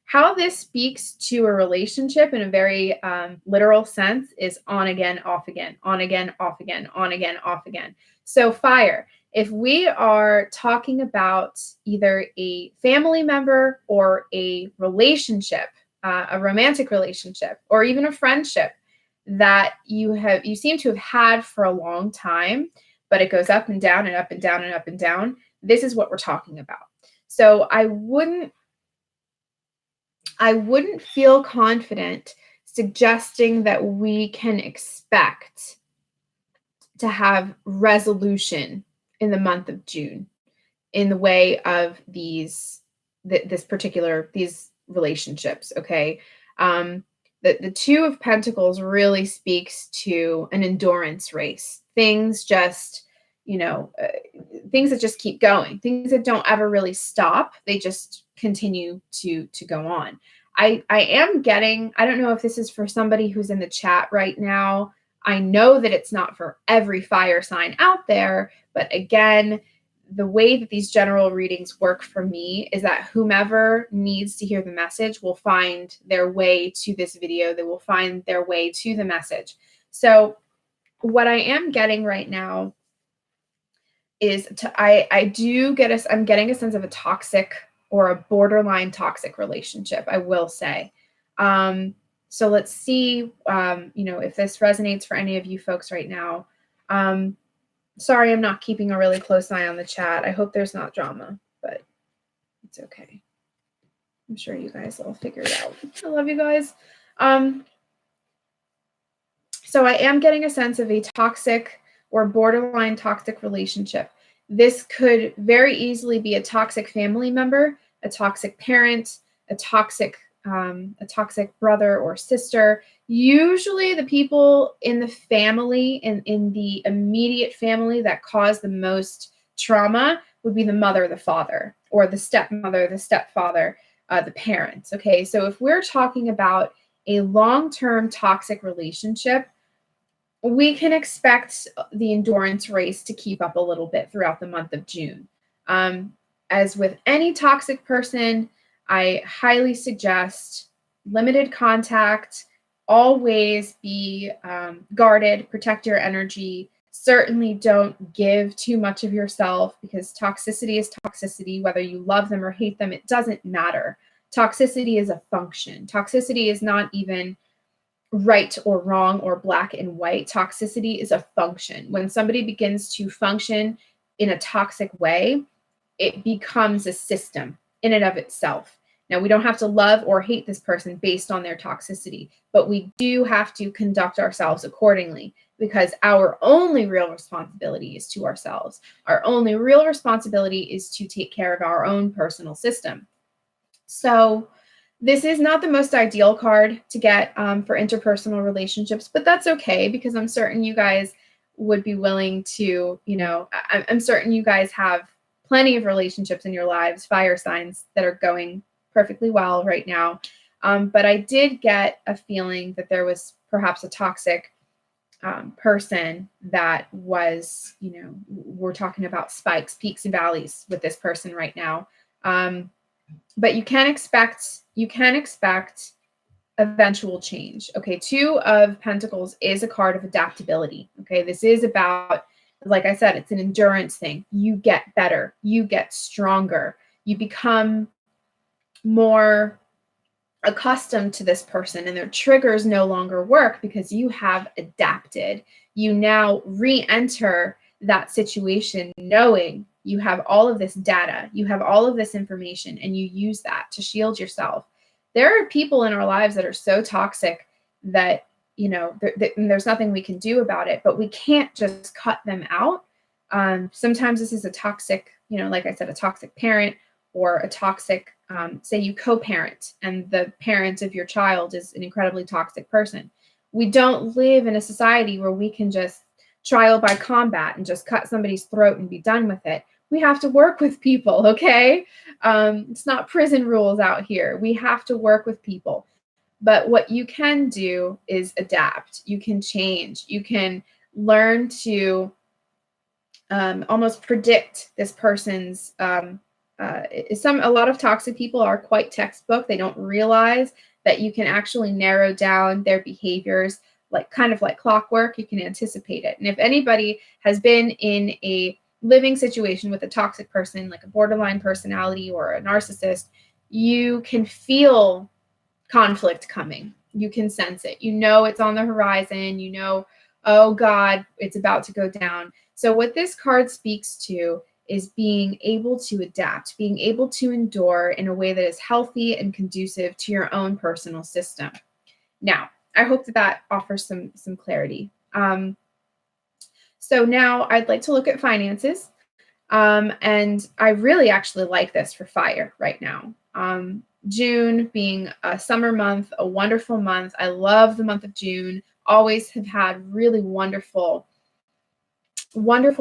How this speaks to a relationship in a very literal sense is on again, off again, on again, off again, on again, off again. So fire. If we are talking about either a family member or a relationship, a romantic relationship, or even a friendship that you seem to have had for a long time, but it goes up and down and up and down and up and down, this is what we're talking about. So I wouldn't feel confident suggesting that we can expect to have resolution in the month of June in the way of these relationships. Okay. The Two of Pentacles really speaks to an endurance race. Things just, things that just keep going, things that don't ever really stop. They just continue to go on. I am getting, I don't know if this is for somebody who's in the chat right now. I know that it's not for every fire sign out there, but again, the way that these general readings work for me is that whomever needs to hear the message will find their way to this video. They will find their way to the message. So what I am getting right now is I'm getting a sense of a toxic or a borderline toxic relationship, I will say. So let's see, if this resonates for any of you folks right now. Sorry, I'm not keeping a really close eye on the chat. I hope there's not drama, but it's okay. I'm sure you guys will figure it out. I love you guys. So I am getting a sense of a toxic or borderline toxic relationship. This could very easily be a toxic family member, a toxic parent, a toxic brother or sister. Usually the people in the family, in the immediate family that cause the most trauma would be the mother, the father, or the stepmother, the stepfather, the parents. Okay, so if we're talking about a long-term toxic relationship, we can expect the endurance race to keep up a little bit throughout the month of June. As with any toxic person, I highly suggest limited contact, always be guarded, protect your energy. Certainly don't give too much of yourself, because toxicity is toxicity. Whether you love them or hate them, it doesn't matter. Toxicity is a function. Toxicity is not even right or wrong or black and white. Toxicity is a function. When somebody begins to function in a toxic way, it becomes a system in and of itself. Now, we don't have to love or hate this person based on their toxicity, but we do have to conduct ourselves accordingly, because our only real responsibility is to ourselves. Our only real responsibility is to take care of our own personal system. So this is not the most ideal card to get for interpersonal relationships, but that's okay, because I'm certain you guys would be willing to, I'm certain you guys have plenty of relationships in your lives, fire signs, that are going perfectly well right now. But I did get a feeling that there was perhaps a toxic person that was, we're talking about spikes, peaks, and valleys with this person right now. But you can expect eventual change. Okay, Two of Pentacles is a card of adaptability. Okay, this is about, like I said, it's an endurance thing. You get better, you get stronger, you become more accustomed to this person, and their triggers no longer work because you have adapted. You now re-enter that situation knowing you have all of this data, you have all of this information, and you use that to shield yourself. There are people in our lives that are so toxic that, there's nothing we can do about it, but we can't just cut them out. Sometimes this is a toxic, like I said, a toxic parent, or a toxic, say you co-parent and the parent of your child is an incredibly toxic person. We don't live in a society where we can just trial by combat and just cut somebody's throat and be done with it. We have to work with people, okay? It's not prison rules out here. We have to work with people. But what you can do is adapt. You can change. You can learn to almost predict this person's a lot of toxic people are quite textbook. They don't realize that you can actually narrow down their behaviors like kind of like clockwork. You can anticipate it. And if anybody has been in a living situation with a toxic person, like a borderline personality or a narcissist, you can feel conflict coming. You can sense it. You know it's on the horizon. You know, oh God, it's about to go down. So what this card speaks to is being able to adapt, being able to endure in a way that is healthy and conducive to your own personal system. Now, I hope that offers some clarity. So now I'd like to look at finances. And I really actually like this for fire right now. June being a summer month, a wonderful month. I love the month of June. Always have had really wonderful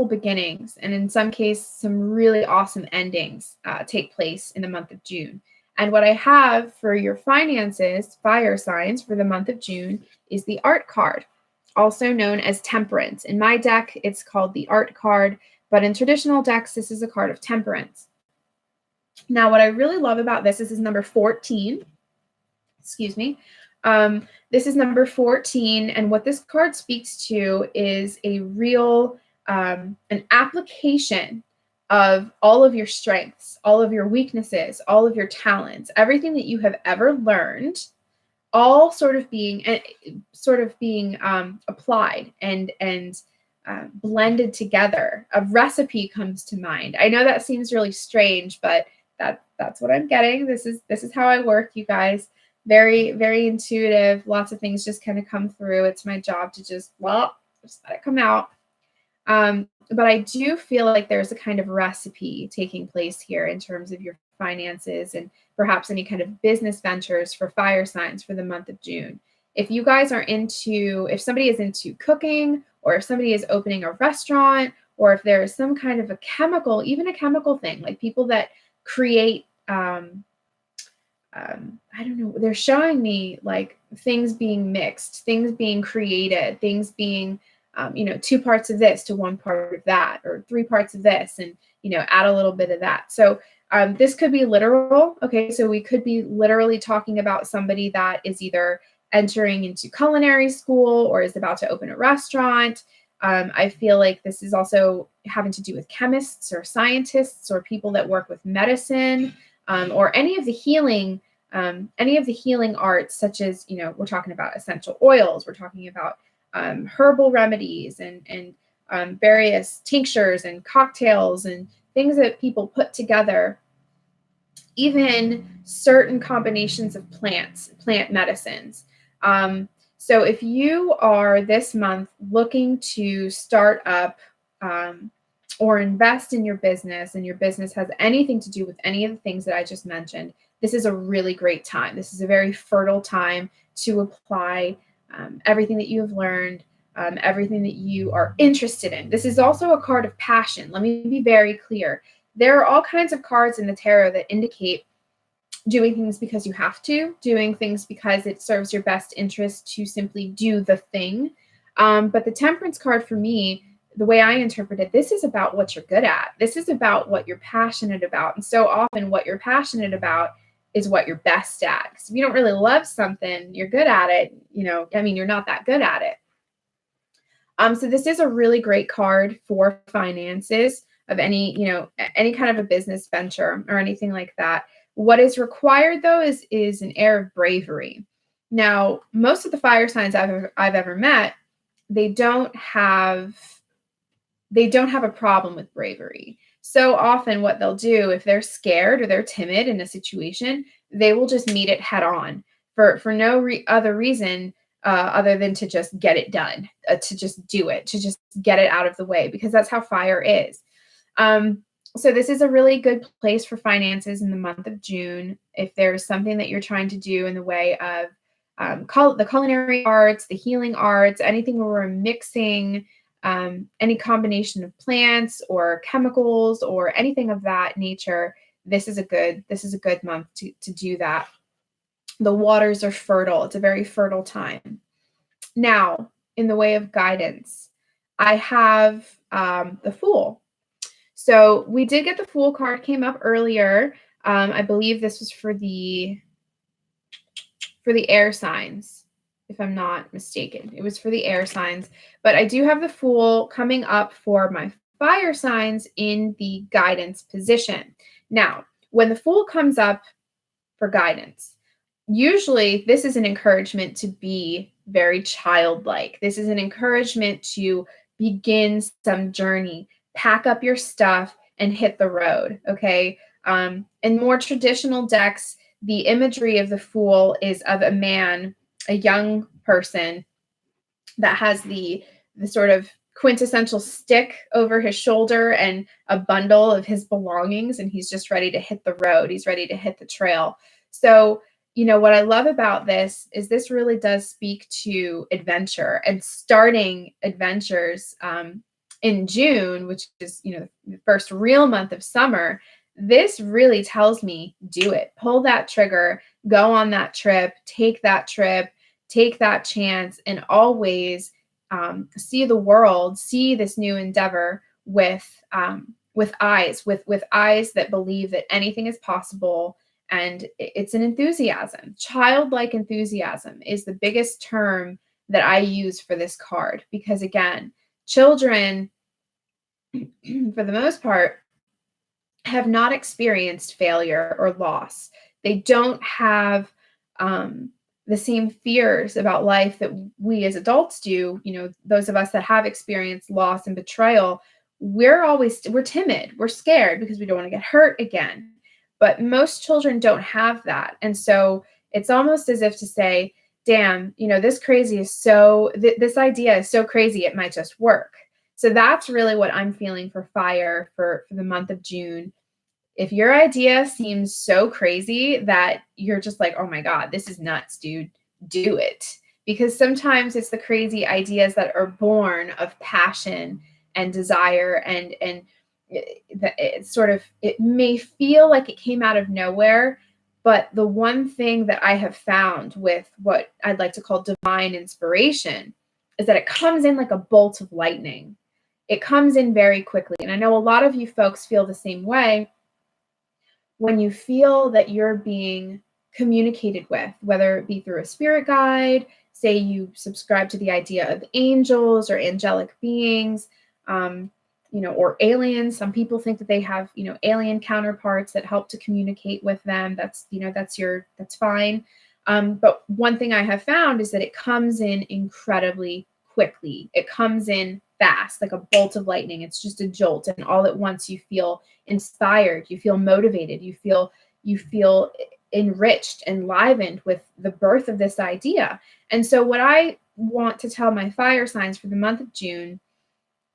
beginnings, and in some cases, some really awesome endings take place in the month of June. And what I have for your finances, fire signs for the month of June, is the art card, also known as temperance. In my deck, it's called the art card, but in traditional decks, this is a card of temperance. Now, what I really love about this is number 14. Excuse me. This is number 14, and what this card speaks to is a real, an application of all of your strengths, all of your weaknesses, all of your talents, everything that you have ever learned, all sort of being applied and blended together. A recipe comes to mind. I know that seems really strange, but that's what I'm getting. This is how I work, you guys. Very, very intuitive. Lots of things just kind of come through. It's my job to just let it come out. But I do feel like there's a kind of recipe taking place here in terms of your finances and perhaps any kind of business ventures for fire signs for the month of June. If you guys are if somebody is into cooking, or if somebody is opening a restaurant, or if there is some kind of even a chemical thing, like people that create, I don't know, they're showing me like things being mixed, things being created, things being, 2 parts of this to 1 part of that, or 3 parts of this, and, add a little bit of that. So this could be literal. Okay, so we could be literally talking about somebody that is either entering into culinary school or is about to open a restaurant. I feel like this is also having to do with chemists or scientists or people that work with medicine, or any of the healing arts, such as, we're talking about essential oils, we're talking about herbal remedies and various tinctures and cocktails and things that people put together, even certain combinations of plant medicines. So if you are this month looking to start up or invest in your business, and your business has anything to do with any of the things that I just mentioned, this is a really great time. This is a very fertile time to apply everything that you have learned, everything that you are interested in. This is also a card of passion. Let me be very clear. There are all kinds of cards in the tarot that indicate doing things because you have to, doing things because it serves your best interest to simply do the thing. But the temperance card, for me, the way I interpret it, this is about what you're good at. This is about what you're passionate about. And so often what you're passionate about is what you're best at. Because if you don't really love something, you're good at it, you're not that good at it. So this is a really great card for finances of any kind of a business venture or anything like that. What is required, though, is an air of bravery. Now, most of the fire signs I've ever met, they don't have a problem with bravery. So often what they'll do, if they're scared or they're timid in a situation, they will just meet it head on for no other reason other than to just get it done, to just do it, to just get it out of the way, because that's how fire is. So this is a really good place for finances in the month of June. If there's something that you're trying to do in the way of the culinary arts, the healing arts, anything where we're mixing any combination of plants or chemicals or anything of that nature, this is a good month to do that. The waters are fertile. It's a very fertile time. Now, in the way of guidance, I have the Fool. So we did get the Fool card came up earlier. I believe this was for the air signs, if I'm not mistaken. It was for the air signs, but I do have the Fool coming up for my fire signs in the guidance position. Now, when the Fool comes up for guidance, usually this is an encouragement to be very childlike. This is an encouragement to begin some journey, pack up your stuff and hit the road. Okay. In more traditional decks, the imagery of the Fool is of a man, a young person that has the sort of quintessential stick over his shoulder and a bundle of his belongings, and he's just ready to hit the road. He's ready to hit the trail. So, what I love about this is this really does speak to adventure and starting adventures in June, which is, the first real month of summer. This really tells me, do it. Pull that trigger, go on that trip, take that chance, and always see the world, see this new endeavor with eyes that believe that anything is possible. And it's an enthusiasm. Childlike enthusiasm is the biggest term that I use for this card, because again, children, for the most part, have not experienced failure or loss. They don't have the same fears about life that we as adults do. Those of us that have experienced loss and betrayal, we're timid, we're scared because we don't want to get hurt again. But most children don't have that. And so it's almost as if to say, damn, this this idea is so crazy, it might just work. So that's really what I'm feeling for fire for the month of June. If your idea seems so crazy that you're just like, oh my God, this is nuts, dude, do it. Because sometimes it's the crazy ideas that are born of passion and desire, and it may feel like it came out of nowhere. But the one thing that I have found with what I'd like to call divine inspiration is that it comes in like a bolt of lightning. It comes in very quickly. And I know a lot of you folks feel the same way. When you feel that you're being communicated with, whether it be through a spirit guide, say you subscribe to the idea of angels or angelic beings, or aliens. Some people think that they have, alien counterparts that help to communicate with them. That's fine. But one thing I have found is that it comes in incredibly quickly. It comes in fast, like a bolt of lightning. It's just a jolt, and all at once you feel inspired, you feel motivated, you feel enriched, enlivened with the birth of this idea. And so what I want to tell my fire signs for the month of June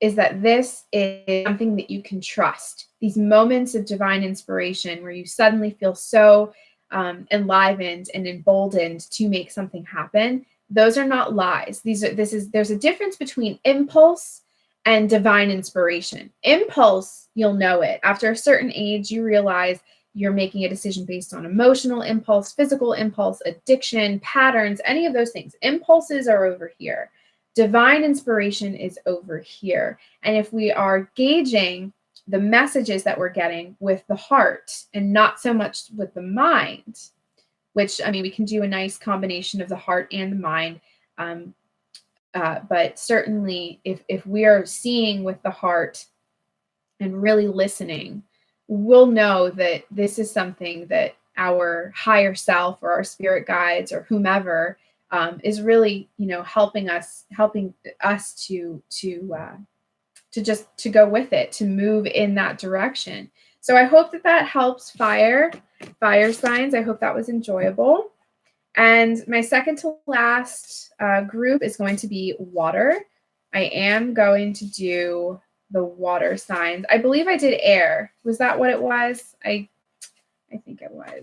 is that this is something that you can trust. These moments of divine inspiration where you suddenly feel so enlivened and emboldened to make something happen. Those are not lies. There's a difference between impulse and divine inspiration. Impulse, you'll know it. After a certain age, you realize you're making a decision based on emotional impulse, physical impulse, addiction, patterns, any of those things. Impulses are over here. Divine inspiration is over here. And if we are gauging the messages that we're getting with the heart and not so much with the mind, which, we can do a nice combination of the heart and the mind. But certainly if we are seeing with the heart and really listening, we'll know that this is something that our higher self or our spirit guides or whomever is really, helping us to go with it, to move in that direction. So I hope that helps fire signs. I hope that was enjoyable. And my second to last group is going to be water. I am going to do the water signs. I believe I did air. Was that what it was? I think it was.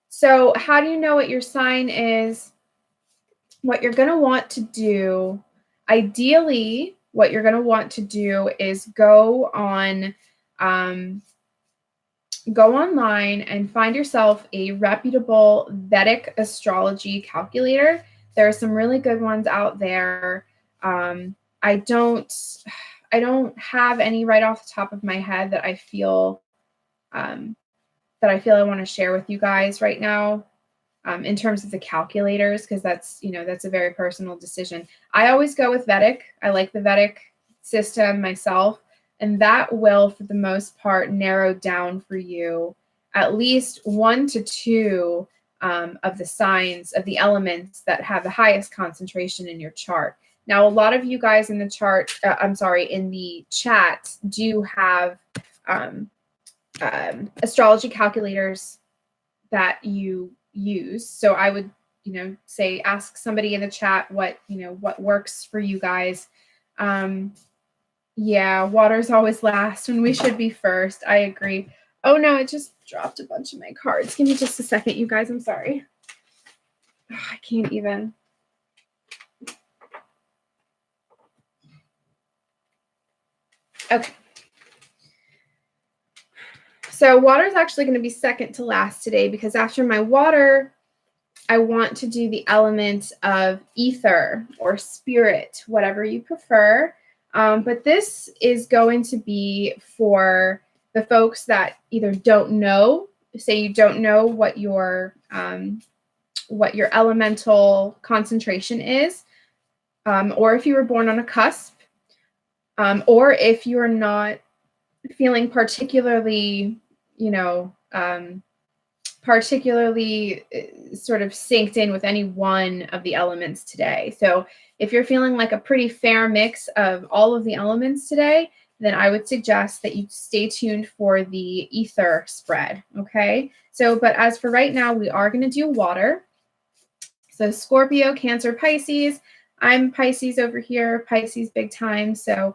So how do you know what your sign is? What you're going to want to do, ideally, what you're going to want to do is go online and find yourself a reputable Vedic astrology calculator. There are some really good ones out there. I don't don't have any right off the top of my head that I feel I want to share with you guys right now. In terms of the calculators, because that's, that's a very personal decision. I always go with Vedic. I like the Vedic system myself, and that will, for the most part, narrow down for you at least 1 to 2 of the signs of the elements that have the highest concentration in your chart. Now, a lot of you guys in the chart, in the chat, do have astrology calculators that you use. So I would, say, ask somebody in the chat what works for you guys. Yeah, water's always last when we should be first. I agree. Oh no, it just dropped a bunch of my cards. Give me just a second, you guys. I'm sorry. Oh, I can't even. Okay. So water is actually going to be second to last today, because after my water, I want to do the element of ether or spirit, whatever you prefer. But this is going to be for the folks that either don't know, say you don't know what your elemental concentration is, or if you were born on a cusp, or if you're not feeling particularly, particularly sort of synced in with any one of the elements today. So if you're feeling like a pretty fair mix of all of the elements today, then I would suggest that you stay tuned for the ether spread, okay? So, but as for right now, we are going to do water. So Scorpio, Cancer, Pisces. I'm Pisces over here, Pisces big time. So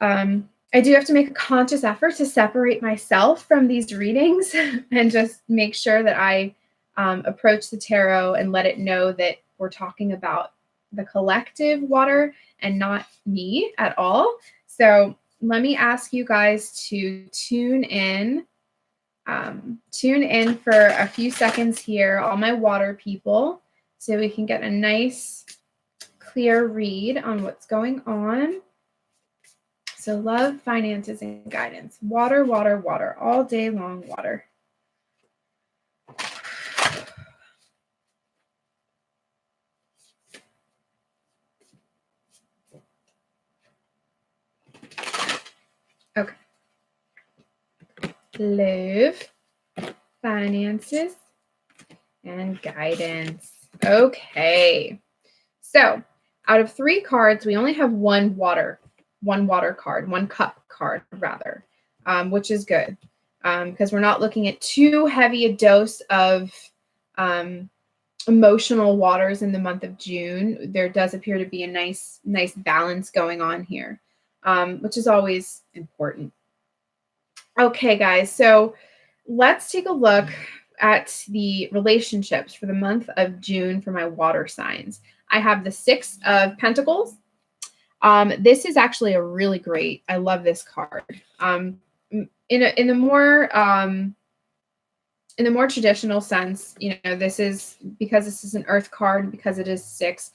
I do have to make a conscious effort to separate myself from these readings and just make sure that I approach the tarot and let it know that we're talking about the collective water and not me at all. So let me ask you guys to tune in for a few seconds here, all my water people, so we can get a nice clear read on what's going on. So love, finances, and guidance. Water, water, water. All day long, water. Okay. Love, finances, and guidance. Okay. So out of 3 cards, we only have one water card, one cup card rather, which is good, because we're not looking at too heavy a dose of emotional waters in the month of June. There does appear to be a nice balance going on here, which is always important. Okay, guys, so let's take a look at the relationships for the month of June for my water signs. I have the 6 of Pentacles. This is actually a really great, I love this card. In the more traditional sense, this is, because this is an earth card, because it is 6,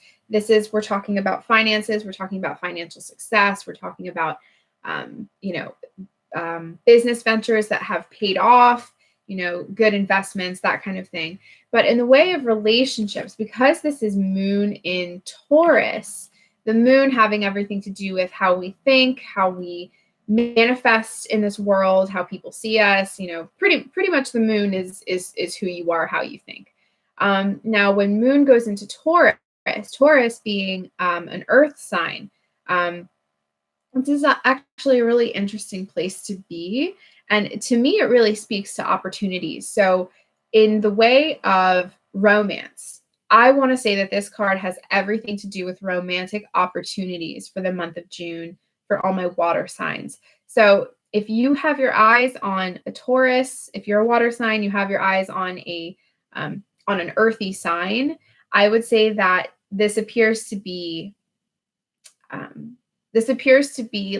we're talking about finances, we're talking about financial success, we're talking about, business ventures that have paid off, good investments, that kind of thing. But in the way of relationships, because this is moon in Taurus, the moon having everything to do with how we think, how we manifest in this world, how people see us, pretty much the moon is who you are, how you think. Now, when moon goes into Taurus being an earth sign, this is actually a really interesting place to be. And to me, it really speaks to opportunities. So in the way of romance, I want to say that this card has everything to do with romantic opportunities for the month of June for all my water signs. So if you have your eyes on a Taurus, if you're a water sign, you have your eyes on an earthy sign, I would say that this appears to be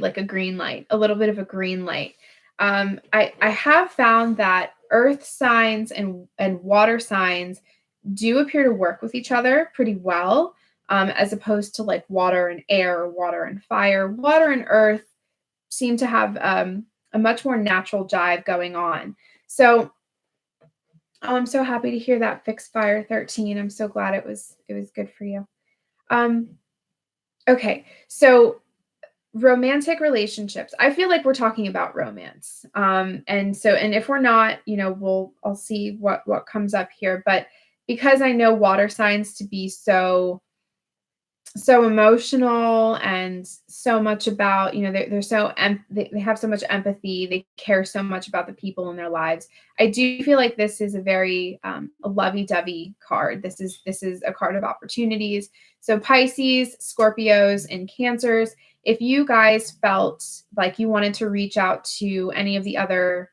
like a green light, a little bit of a green light. I have found that earth signs and water signs do appear to work with each other pretty well. as opposed to like water and air, or water and fire. Water and earth seem to have a much more natural jive going on. So, I'm so happy to hear that fixed fire 13. I'm so glad it was good for you. Um, okay, so romantic relationships. I feel like we're talking about romance. And if we're not, I'll see what comes up here. But because I know water signs to be so emotional and so much about, they're they have so much empathy, they care so much about the people in their lives. I do feel like this is a very lovey-dovey card. This is a card of opportunities. So Pisces, Scorpios, and Cancers, if you guys felt like you wanted to reach out to any of the other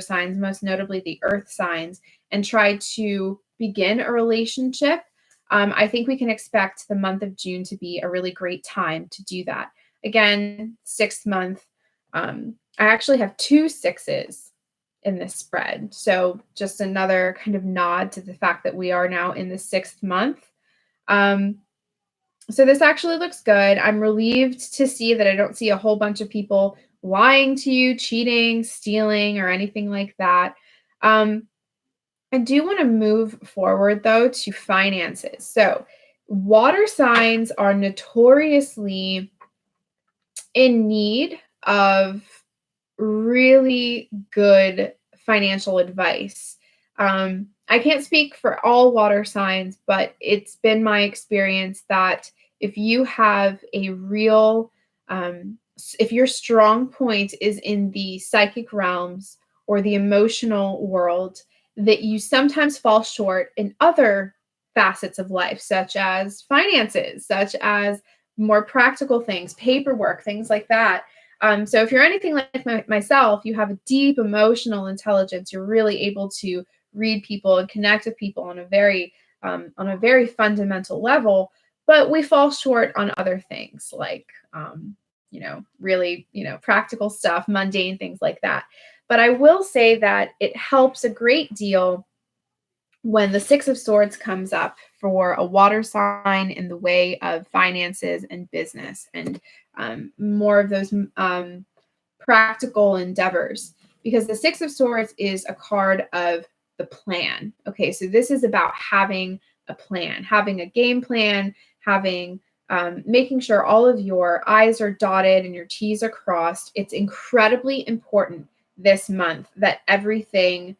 signs, most notably the earth signs, and try to begin a relationship, I think we can expect the month of June to be a really great time to do that. Again, sixth month. I actually have 2 sixes in this spread. So just another kind of nod to the fact that we are now in the 6th month. So this actually looks good. I'm relieved to see that I don't see a whole bunch of people lying to you, cheating, stealing, or anything like that. I do want to move forward, though, to finances. So water signs are notoriously in need of really good financial advice. I can't speak for all water signs, but it's been my experience that if you have a real, if your strong point is in the psychic realms or the emotional world, that you sometimes fall short in other facets of life, such as finances, such as more practical things, paperwork, things like that. So if you're anything like myself, you have a deep emotional intelligence. You're really able to read people and connect with people on a very fundamental level. But we fall short on other things like, really, practical stuff, mundane things like that. But I will say that it helps a great deal when the 6 of Swords comes up for a water sign in the way of finances and business and more of those practical endeavors, because the 6 of Swords is a card of the plan. Okay, so this is about having a plan, having a game plan, having making sure all of your I's are dotted and your T's are crossed. It's incredibly important this month that everything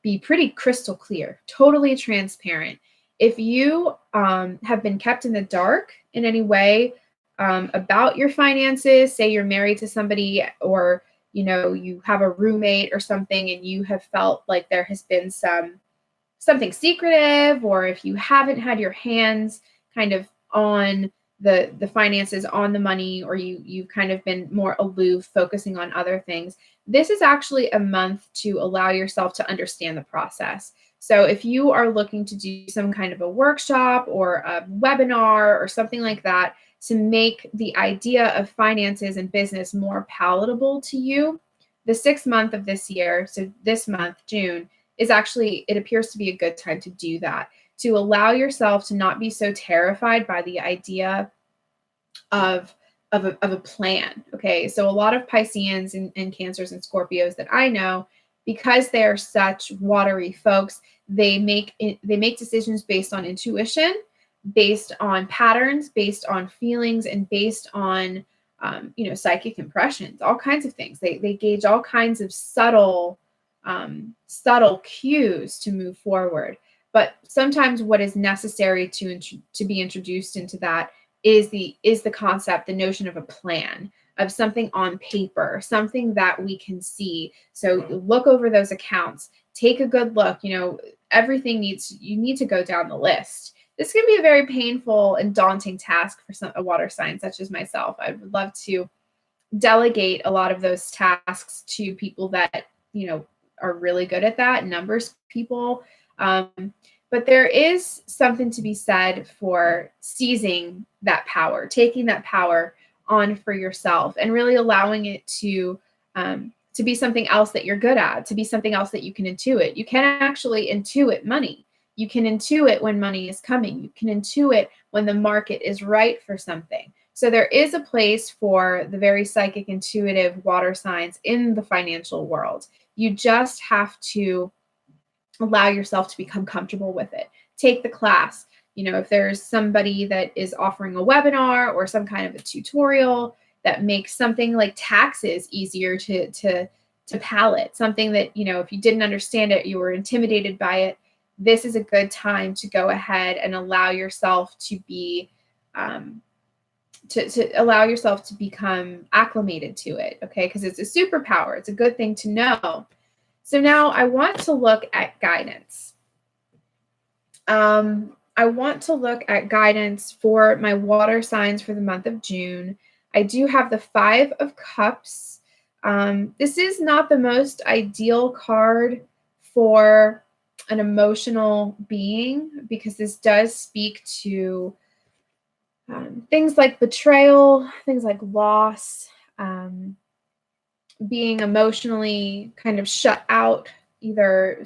be pretty crystal clear, totally transparent. If you have been kept in the dark in any way about your finances, say you're married to somebody, or you have a roommate or something, and you have felt like there has been something secretive, or if you haven't had your hands kind of on the finances, on the money, or you've kind of been more aloof, focusing on other things, this is actually a month to allow yourself to understand the process. So if you are looking to do some kind of a workshop or a webinar or something like that to make the idea of finances and business more palatable to you, the 6th month of this year, so this month, June, is actually, it appears to be a good time to do that, to allow yourself to not be so terrified by the idea of a plan. Okay, so a lot of Pisceans and Cancers and Scorpios that I know, because they're such watery folks, they make decisions based on intuition, based on patterns, based on feelings, and based on psychic impressions, all kinds of things. They gauge all kinds of subtle cues to move forward. But sometimes what is necessary to be introduced into that is the concept, the notion of a plan, of something on paper, something that we can see. So look over those accounts, take a good look. You need to go down the list. This can be a very painful and daunting task for a water sign such as myself. I would love to delegate a lot of those tasks to people that are really good at that, numbers people. But there is something to be said for seizing that power, taking that power on for yourself, and really allowing it to be something else that you're good at, to be something else that you can intuit. You can actually intuit money. You can intuit when money is coming. You can intuit when the market is right for something. So there is a place for the very psychic, intuitive water signs in the financial world. You just have to allow yourself to become comfortable with it. Take the class. If there's somebody that is offering a webinar or some kind of a tutorial that makes something like taxes easier to palate, something that, if you didn't understand it, you were intimidated by it, this is a good time to go ahead and allow yourself to be to allow yourself to become acclimated to it, okay? Because it's a superpower. It's a good thing to know. So now I want to look at guidance. I want to look at guidance for my water signs for the month of June. I do have the 5 of Cups. This is not the most ideal card for an emotional being because this does speak to things like betrayal, things like loss, being emotionally kind of shut out. Either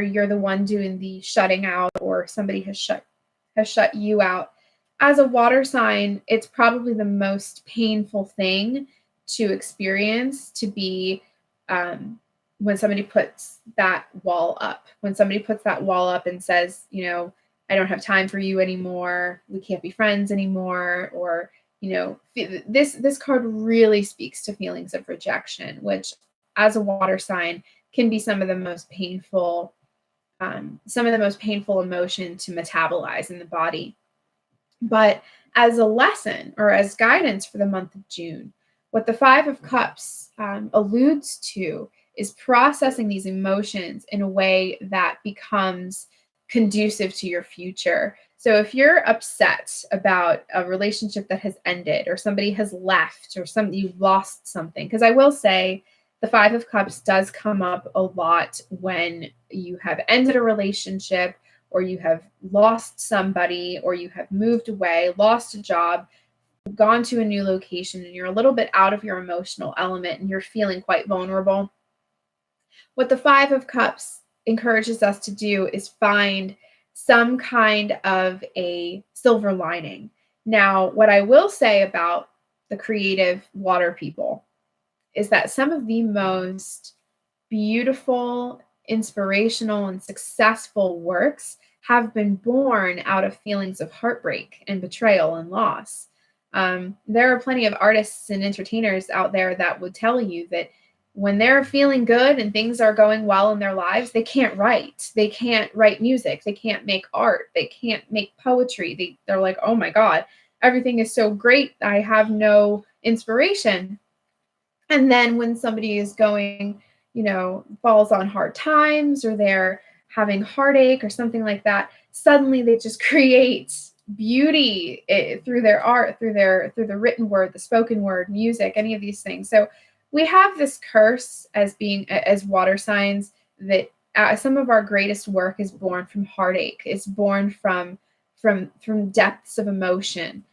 you're the one doing the shutting out or somebody has shut you out. As a water sign, it's probably the most painful thing to experience to be when somebody puts that wall up. When somebody puts that wall up and says, I don't have time for you anymore. We can't be friends anymore. Or, this card really speaks to feelings of rejection, which as a water sign can be some of the most painful emotion to metabolize in the body. But as a lesson or as guidance for the month of June, what the 5 of Cups alludes to is processing these emotions in a way that becomes conducive to your future. So if you're upset about a relationship that has ended or somebody has left or you've lost something, because I will say the 5 of Cups does come up a lot when you have ended a relationship or you have lost somebody or you have moved away, lost a job, gone to a new location, and you're a little bit out of your emotional element and you're feeling quite vulnerable. What the 5 of Cups encourages us to do is find some kind of a silver lining. Now, what I will say about the creative water people is that some of the most beautiful, inspirational, and successful works have been born out of feelings of heartbreak and betrayal and loss. There are plenty of artists and entertainers out there that would tell you that when they're feeling good and things are going well in their lives, they can't write. They can't write music. They can't make art. They can't make poetry. They're like, oh my God, everything is so great. I have no inspiration. And then when somebody is going, falls on hard times or they're having heartache or something like that, suddenly they just create beauty through their art, through the written word, the spoken word, music, any of these things. So we have this curse as water signs that some of our greatest work is born from heartache. It's born from depths of emotion.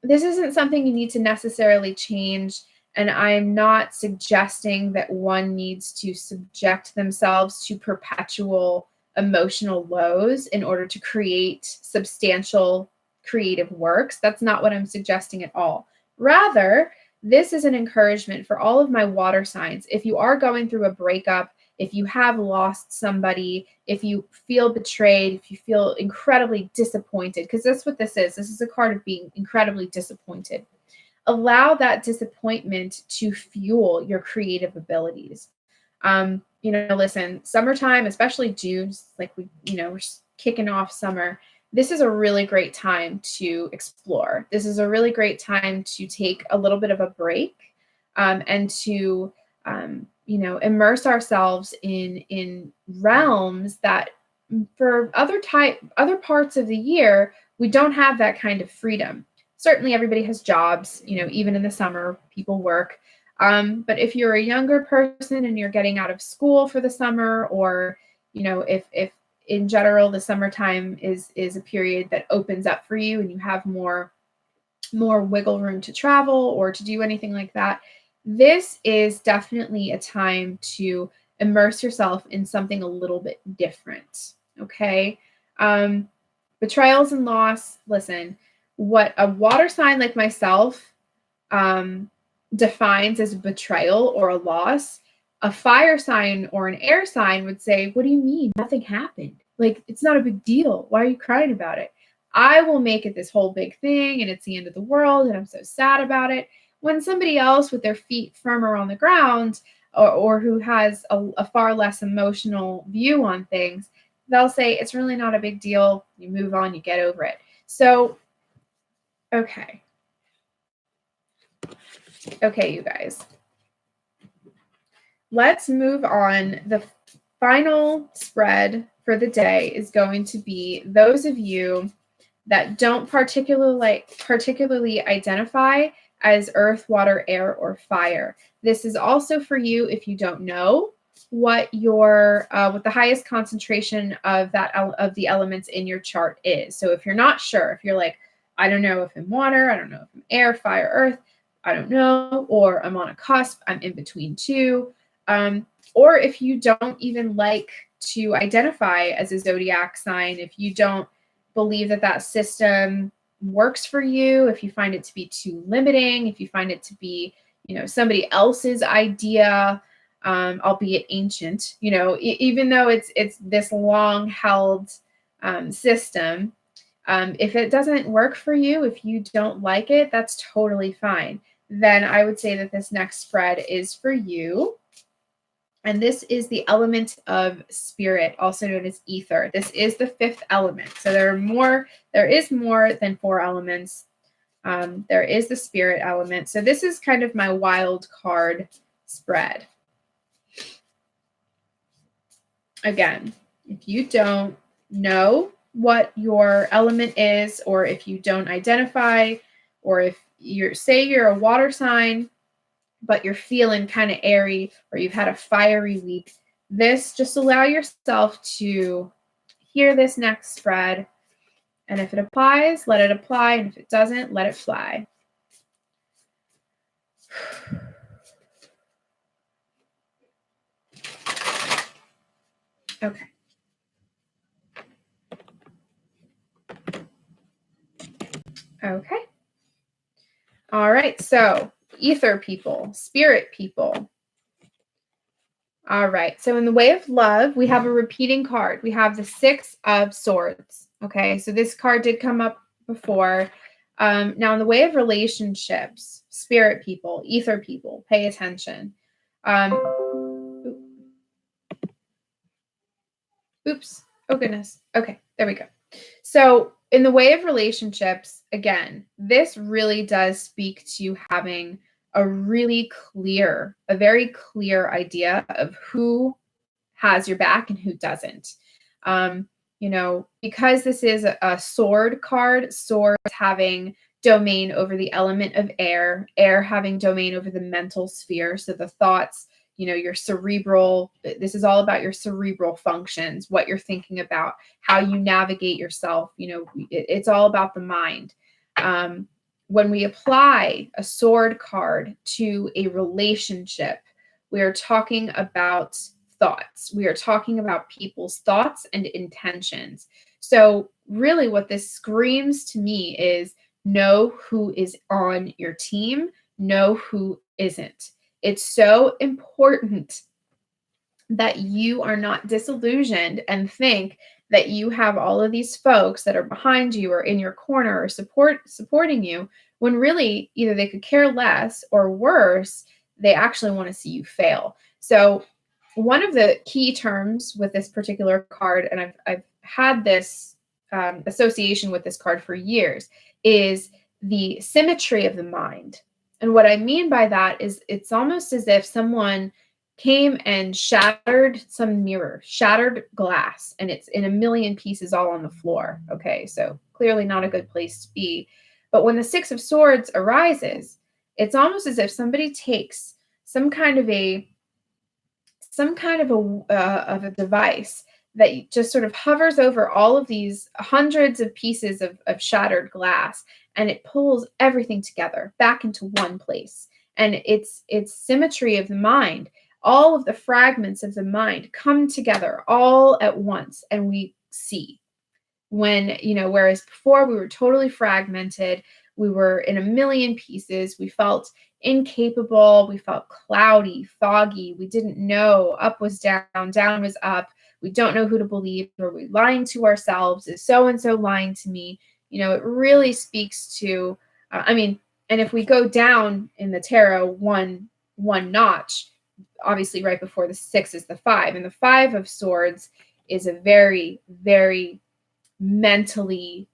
This isn't something you need to necessarily change. And I'm not suggesting that one needs to subject themselves to perpetual emotional lows in order to create substantial creative works. That's not what I'm suggesting at all. Rather, this is an encouragement for all of my water signs. If you are going through a breakup, if you have lost somebody, if you feel betrayed, if you feel incredibly disappointed, because that's what this is. This is a card of being incredibly disappointed. Allow that disappointment to fuel your creative abilities. Listen, summertime, especially June, like we're kicking off summer. This is a really great time to explore. This is a really great time to take a little bit of a break and to, immerse ourselves in realms that for other parts of the year, we don't have that kind of freedom. Certainly everybody has jobs, even in the summer, people work. But if you're a younger person and you're getting out of school for the summer, or, if in general the summertime is a period that opens up for you and you have more wiggle room to travel or to do anything like that, this is definitely a time to immerse yourself in something a little bit different. Okay. Betrayals and loss. Listen, what a water sign like myself defines as betrayal or a loss, a fire sign or an air sign would say, what do you mean? Nothing happened. Like, it's not a big deal. Why are you crying about it? I will make it this whole big thing and it's the end of the world and I'm so sad about it. When somebody else with their feet firmer on the ground or who has a far less emotional view on things, they'll say, it's really not a big deal. You move on, you get over it. So, okay. Okay, you guys. Let's move on. The final spread for the day is going to be those of you that don't particularly identify as earth, water, air, or fire. This is also for you if you don't know what your what the highest concentration of the elements in your chart is. So if you're not sure, if you're like, I don't know if I'm water, I don't know if I'm air, fire, earth, I don't know, or I'm on a cusp, I'm in between two. Or if you don't even like to identify as a zodiac sign, if you don't believe that that system works for you, if you find it to be too limiting, if you find it to be, somebody else's idea, albeit ancient, even though it's this long held system, if it doesn't work for you, if you don't like it, that's totally fine. Then I would say that this next spread is for you. And this is the element of spirit, also known as ether. This is the fifth element. So there is more than four elements. There is the spirit element. So this is kind of my wild card spread. Again, if you don't know what your element is, or if you don't identify, or if you're a water sign, but you're feeling kind of airy, or you've had a fiery week, just allow yourself to hear this next spread. And if it applies, let it apply. And if it doesn't, let it fly. Okay. Okay. All right. So ether people, spirit people. All right. So in the way of love, we have a repeating card. We have the Six of Swords. Okay. So this card did come up before. Now in the way of relationships, spirit people, ether people, pay attention. Oops. Oh, goodness. Okay. There we go. So in the way of relationships, again, this really does speak to having a very clear idea of who has your back and who doesn't. Because this is a sword card, swords having domain over the element of air, air having domain over the mental sphere. So the thoughts, your cerebral, this is all about your cerebral functions, what you're thinking about, how you navigate yourself. It's all about the mind. When we apply a sword card to a relationship, we are talking about thoughts. We are talking about people's thoughts and intentions. So really what this screams to me is know who is on your team, know who isn't. It's so important that you are not disillusioned and think that you have all of these folks that are behind you or in your corner or supporting you, when really either they could care less, or worse, they actually want to see you fail. So one of the key terms with this particular card, and I've had this association with this card for years, is the symmetry of the mind. And what I mean by that is it's almost as if someone came and shattered some mirror, shattered glass, and it's in a million pieces all on the floor. Okay, so clearly not a good place to be. But when the Six of Swords arises, it's almost as if somebody takes some kind of a device that just sort of hovers over all of these hundreds of pieces of shattered glass, and it pulls everything together back into one place. And it's symmetry of the mind. All of the fragments of the mind come together all at once, and we see. When, whereas before we were totally fragmented, we were in a million pieces, we felt incapable, we felt cloudy, foggy, we didn't know, up was down, down was up, we don't know who to believe, are we lying to ourselves, is so and so lying to me? It really speaks to, and if we go down in the tarot one notch, obviously right before the 6 is the 5, and the 5 of swords is a very, very mentally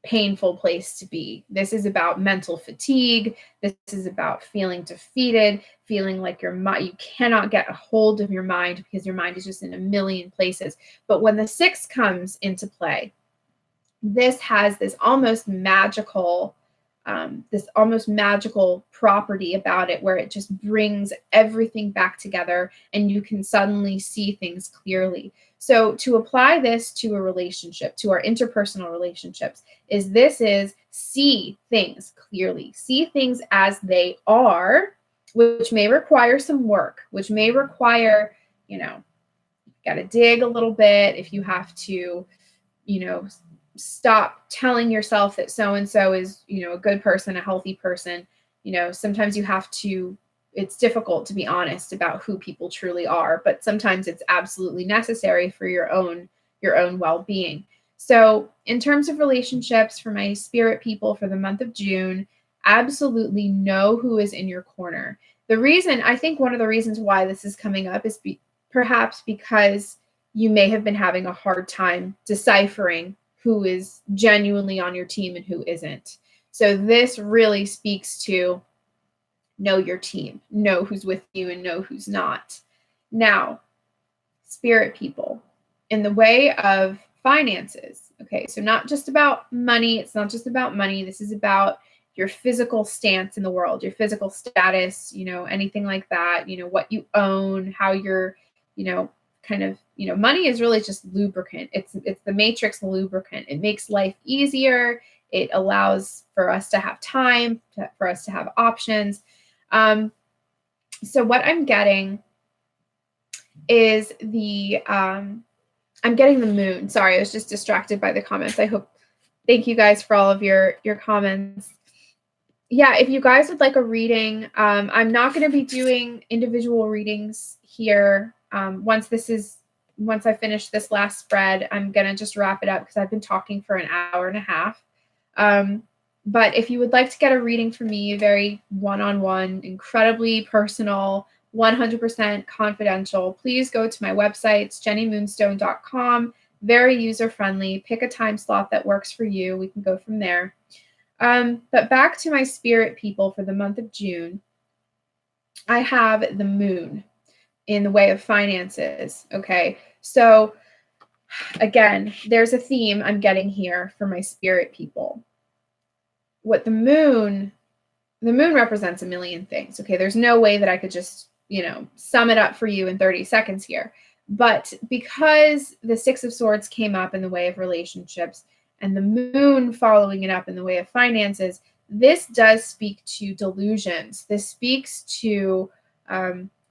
painful place to be. This is about mental fatigue. This is about feeling defeated, feeling like you cannot get a hold of your mind because your mind is just in a million places. But when the 6 comes into play, this has this almost magical property about it, where it just brings everything back together and you can suddenly see things clearly. So to apply this to a relationship, to our interpersonal relationships, is see things clearly, see things as they are, which may require some work, which may require, got to dig a little bit. If you have to, stop telling yourself that so and so is, a good person, a healthy person. Sometimes it's difficult to be honest about who people truly are, but sometimes it's absolutely necessary for your own well-being. So in terms of relationships, for my spirit people for the month of June, absolutely know who is in your corner. I think one of the reasons why this is coming up is perhaps because you may have been having a hard time deciphering who is genuinely on your team and who isn't. So this really speaks to know your team, know who's with you and know who's not. Now, spirit people, in the way of finances, okay, so not just about money. It's not just about money. This is about your physical stance in the world, your physical status, anything like that, what you own, how you're, money is really just lubricant. It's the matrix lubricant. It makes life easier. It allows for us to have time, for us to have options. So what I'm getting is I'm getting the moon. Sorry, I was just distracted by the comments. Thank you guys for all of your comments. Yeah, if you guys would like a reading, I'm not going to be doing individual readings here. Once I finish this last spread, I'm going to just wrap it up because I've been talking for an hour and a half. But if you would like to get a reading from me, very one-on-one, incredibly personal, 100% confidential, please go to my website. It's jennymoonstone.com. Very user-friendly. Pick a time slot that works for you. We can go from there. But back to my spirit people for the month of June, I have the moon in the way of finances. Okay. So again, there's a theme I'm getting here for my spirit people. What the moon represents a million things. Okay. There's no way that I could just, sum it up for you in 30 seconds here. But because the 6 of Swords came up in the way of relationships, and the moon following it up in the way of finances, this does speak to delusions. This speaks to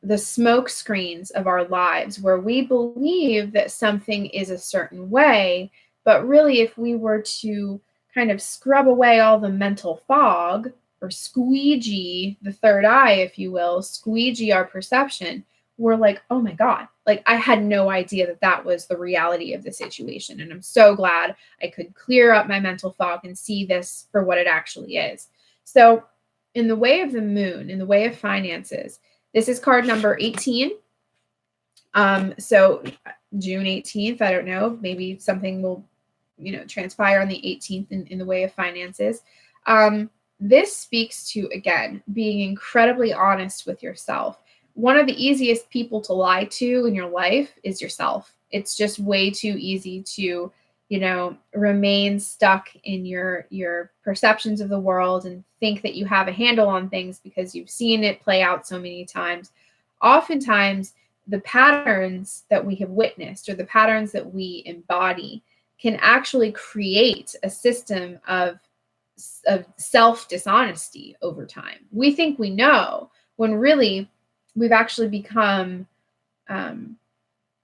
the smoke screens of our lives, where we believe that something is a certain way, but really if we were to kind of scrub away all the mental fog, or squeegee the third eye, if you will, squeegee our perception, we're like, oh my God, like I had no idea that was the reality of the situation. And I'm so glad I could clear up my mental fog and see this for what it actually is. So in the way of the moon, in the way of finances, this is card number 18. So June 18th, I don't know, maybe something will, transpire on the 18th in the way of finances. This speaks to, again, being incredibly honest with yourself. One of the easiest people to lie to in your life is yourself. It's just way too easy to, remain stuck in your perceptions of the world and think that you have a handle on things because you've seen it play out so many times. Oftentimes, the patterns that we have witnessed or the patterns that we embody can actually create a system of self-dishonesty over time. We think we know when really we've actually become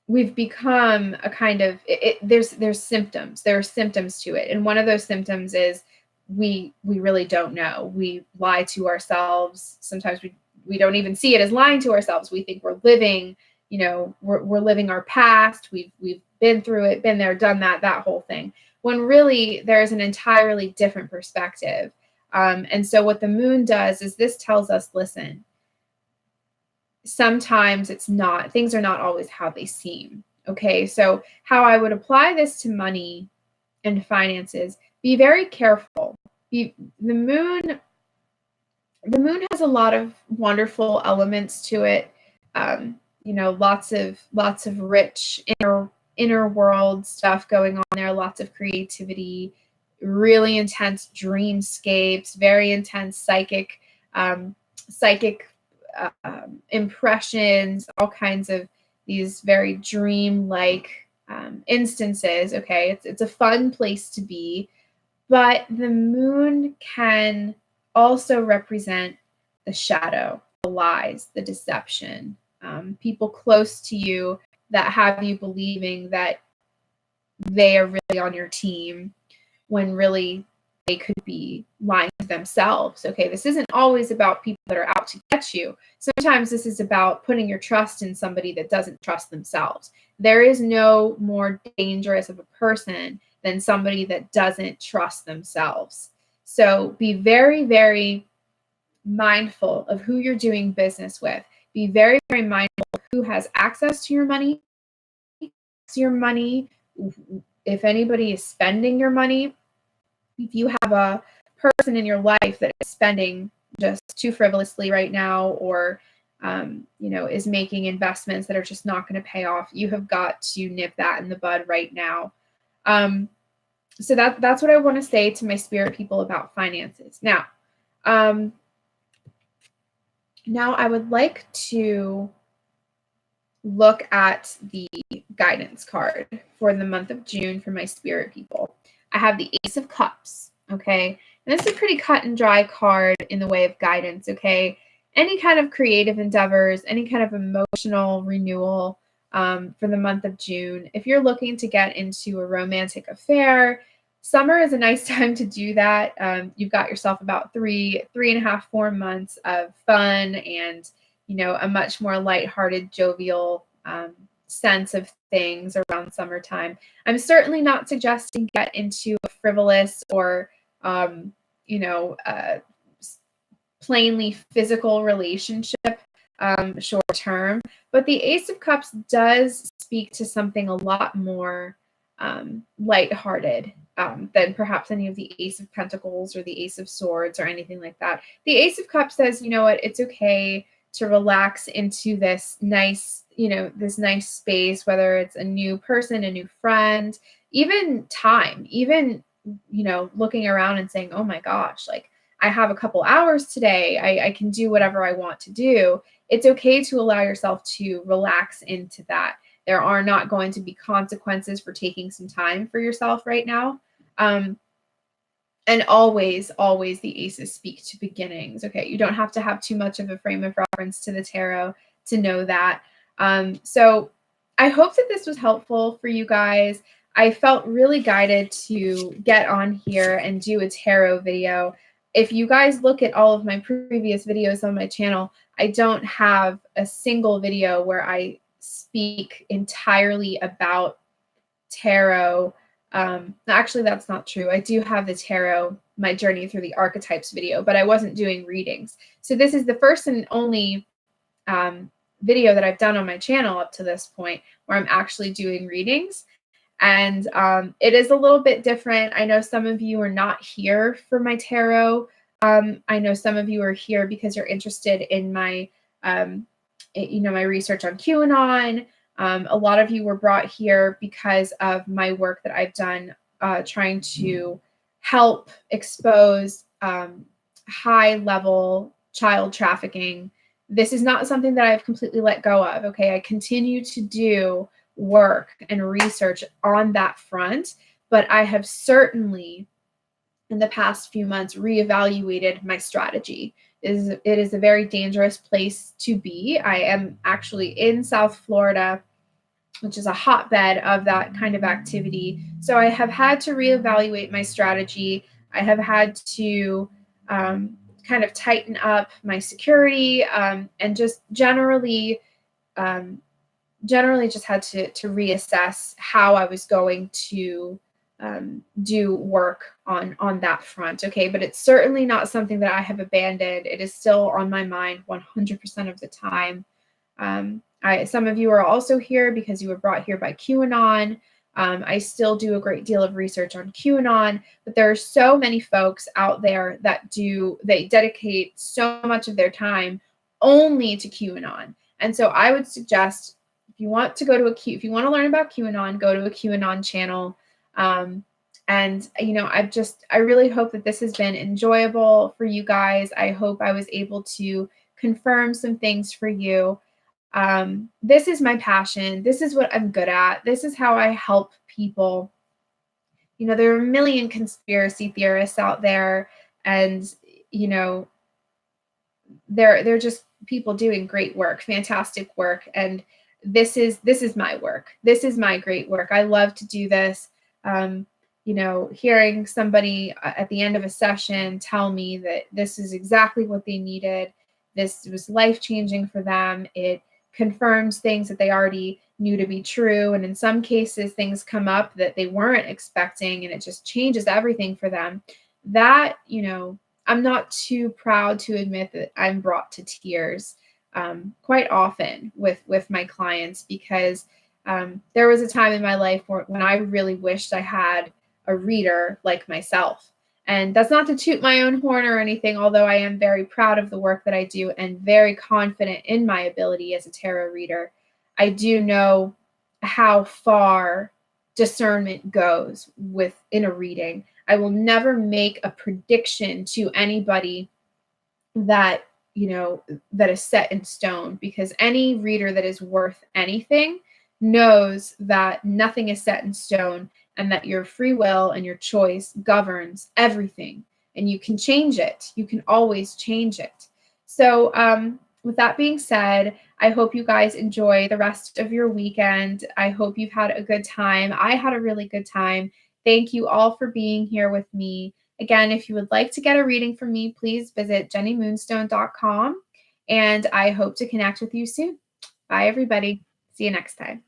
we've become a kind of there's symptoms. There are symptoms to it. And one of those symptoms is we really don't know. We lie to ourselves. Sometimes we don't even see it as lying to ourselves. We think we're living, we're living our past. We've been through it, been there, done that whole thing. When really there's an entirely different perspective. And so what the moon does is this tells us, listen, sometimes things are not always how they seem. Okay. So how I would apply this to money and finances, be very careful. The moon has a lot of wonderful elements to it. Lots of rich inner world stuff going on there, lots of creativity, really intense dreamscapes, very intense psychic impressions, all kinds of these very dream-like instances. Okay, it's a fun place to be, but the moon can also represent the shadow, the lies, the deception, people close to you that have you believing that they are really on your team when really they could be lying to themselves. Okay, this isn't always about people that are out to get you. Sometimes this is about putting your trust in somebody that doesn't trust themselves. There is no more dangerous of a person than somebody that doesn't trust themselves. So be very, very mindful of who you're doing business with. Be very, very mindful of who has access to your money. If anybody is spending your money, if you have a person in your life that is spending just too frivolously right now, or is making investments that are just not going to pay off, you have got to nip that in the bud right now. So that's what I want to say to my spirit people about finances. Now I would like to look at the guidance card for the month of June for my spirit people. I have the Ace of Cups, okay? And this is a pretty cut and dry card in the way of guidance, okay? Any kind of creative endeavors, any kind of emotional renewal for the month of June. If you're looking to get into a romantic affair, summer is a nice time to do that. You've got yourself about 3.5, 4 months of fun and, a much more lighthearted, jovial sense of things around summertime. I'm certainly not suggesting get into a frivolous or, plainly physical relationship short term, but the Ace of Cups does speak to something a lot more lighthearted than perhaps any of the Ace of Pentacles or the Ace of Swords or anything like that. The Ace of Cups says, you know what, it's okay to relax into this nice space, whether it's a new person, a new friend, even time, even, looking around and saying, oh my gosh, like I have a couple hours today. I can do whatever I want to do. It's okay to allow yourself to relax into that. There are not going to be consequences for taking some time for yourself right now. And always, always the aces speak to beginnings. Okay, you don't have to have too much of a frame of reference to the tarot to know that. So I hope that this was helpful for you guys. I felt really guided to get on here and do a tarot video. If you guys look at all of my previous videos on my channel, I don't have a single video where I speak entirely about tarot. Actually, that's not true. I do have the tarot, my journey through the archetypes video, but I wasn't doing readings. So this is the first and only video that I've done on my channel up to this point where I'm actually doing readings. And it is a little bit different. I know some of you are not here for my tarot. I know some of you are here because you're interested in my, my research on QAnon. A lot of you were brought here because of my work that I've done trying to help expose high-level child trafficking. This is not something that I've completely let go of, okay? I continue to do work and research on that front, but I have certainly, in the past few months, reevaluated my strategy. It is a very dangerous place to be. I am actually in South Florida which is a hotbed of that kind of activity. So I have had to reevaluate my strategy. I have had to kind of tighten up my security, and just um, generally just had to reassess how I was going to do work on that front. Okay, but it's certainly not something that I have abandoned. It is still on my mind 100% of the time. Some of you are also here because you were brought here by QAnon. I still do a great deal of research on QAnon, but there are so many folks out there that they dedicate so much of their time only to QAnon. And so I would suggest, if you want to if you want to learn about QAnon, go to a QAnon channel. And I really hope that this has been enjoyable for you guys. I hope I was able to confirm some things for you. This is my passion. This is what I'm good at. This is how I help people. There are a million conspiracy theorists out there, and you know, they're just people doing great work, fantastic work, and this is my work. This is my great work. I love to do this. Hearing somebody at the end of a session tell me that this is exactly what they needed, this was life-changing for them. It confirms things that they already knew to be true, and in some cases things come up that they weren't expecting, and it just changes everything for them. That, I'm not too proud to admit that I'm brought to tears quite often with my clients, because there was a time in my life when I really wished I had a reader like myself. And that's not to toot my own horn or anything, although I am very proud of the work that I do and very confident in my ability as a tarot reader. I do know how far discernment goes within a reading. I will never make a prediction to anybody that that is set in stone, because any reader that is worth anything knows that nothing is set in stone, and that your free will and your choice governs everything, and you can change it. You can always change it. So with that being said, I hope you guys enjoy the rest of your weekend. I hope you've had a good time. I had a really good time. Thank you all for being here with me. Again, if you would like to get a reading from me, please visit jennymoonstone.com, and I hope to connect with you soon. Bye, everybody. See you next time.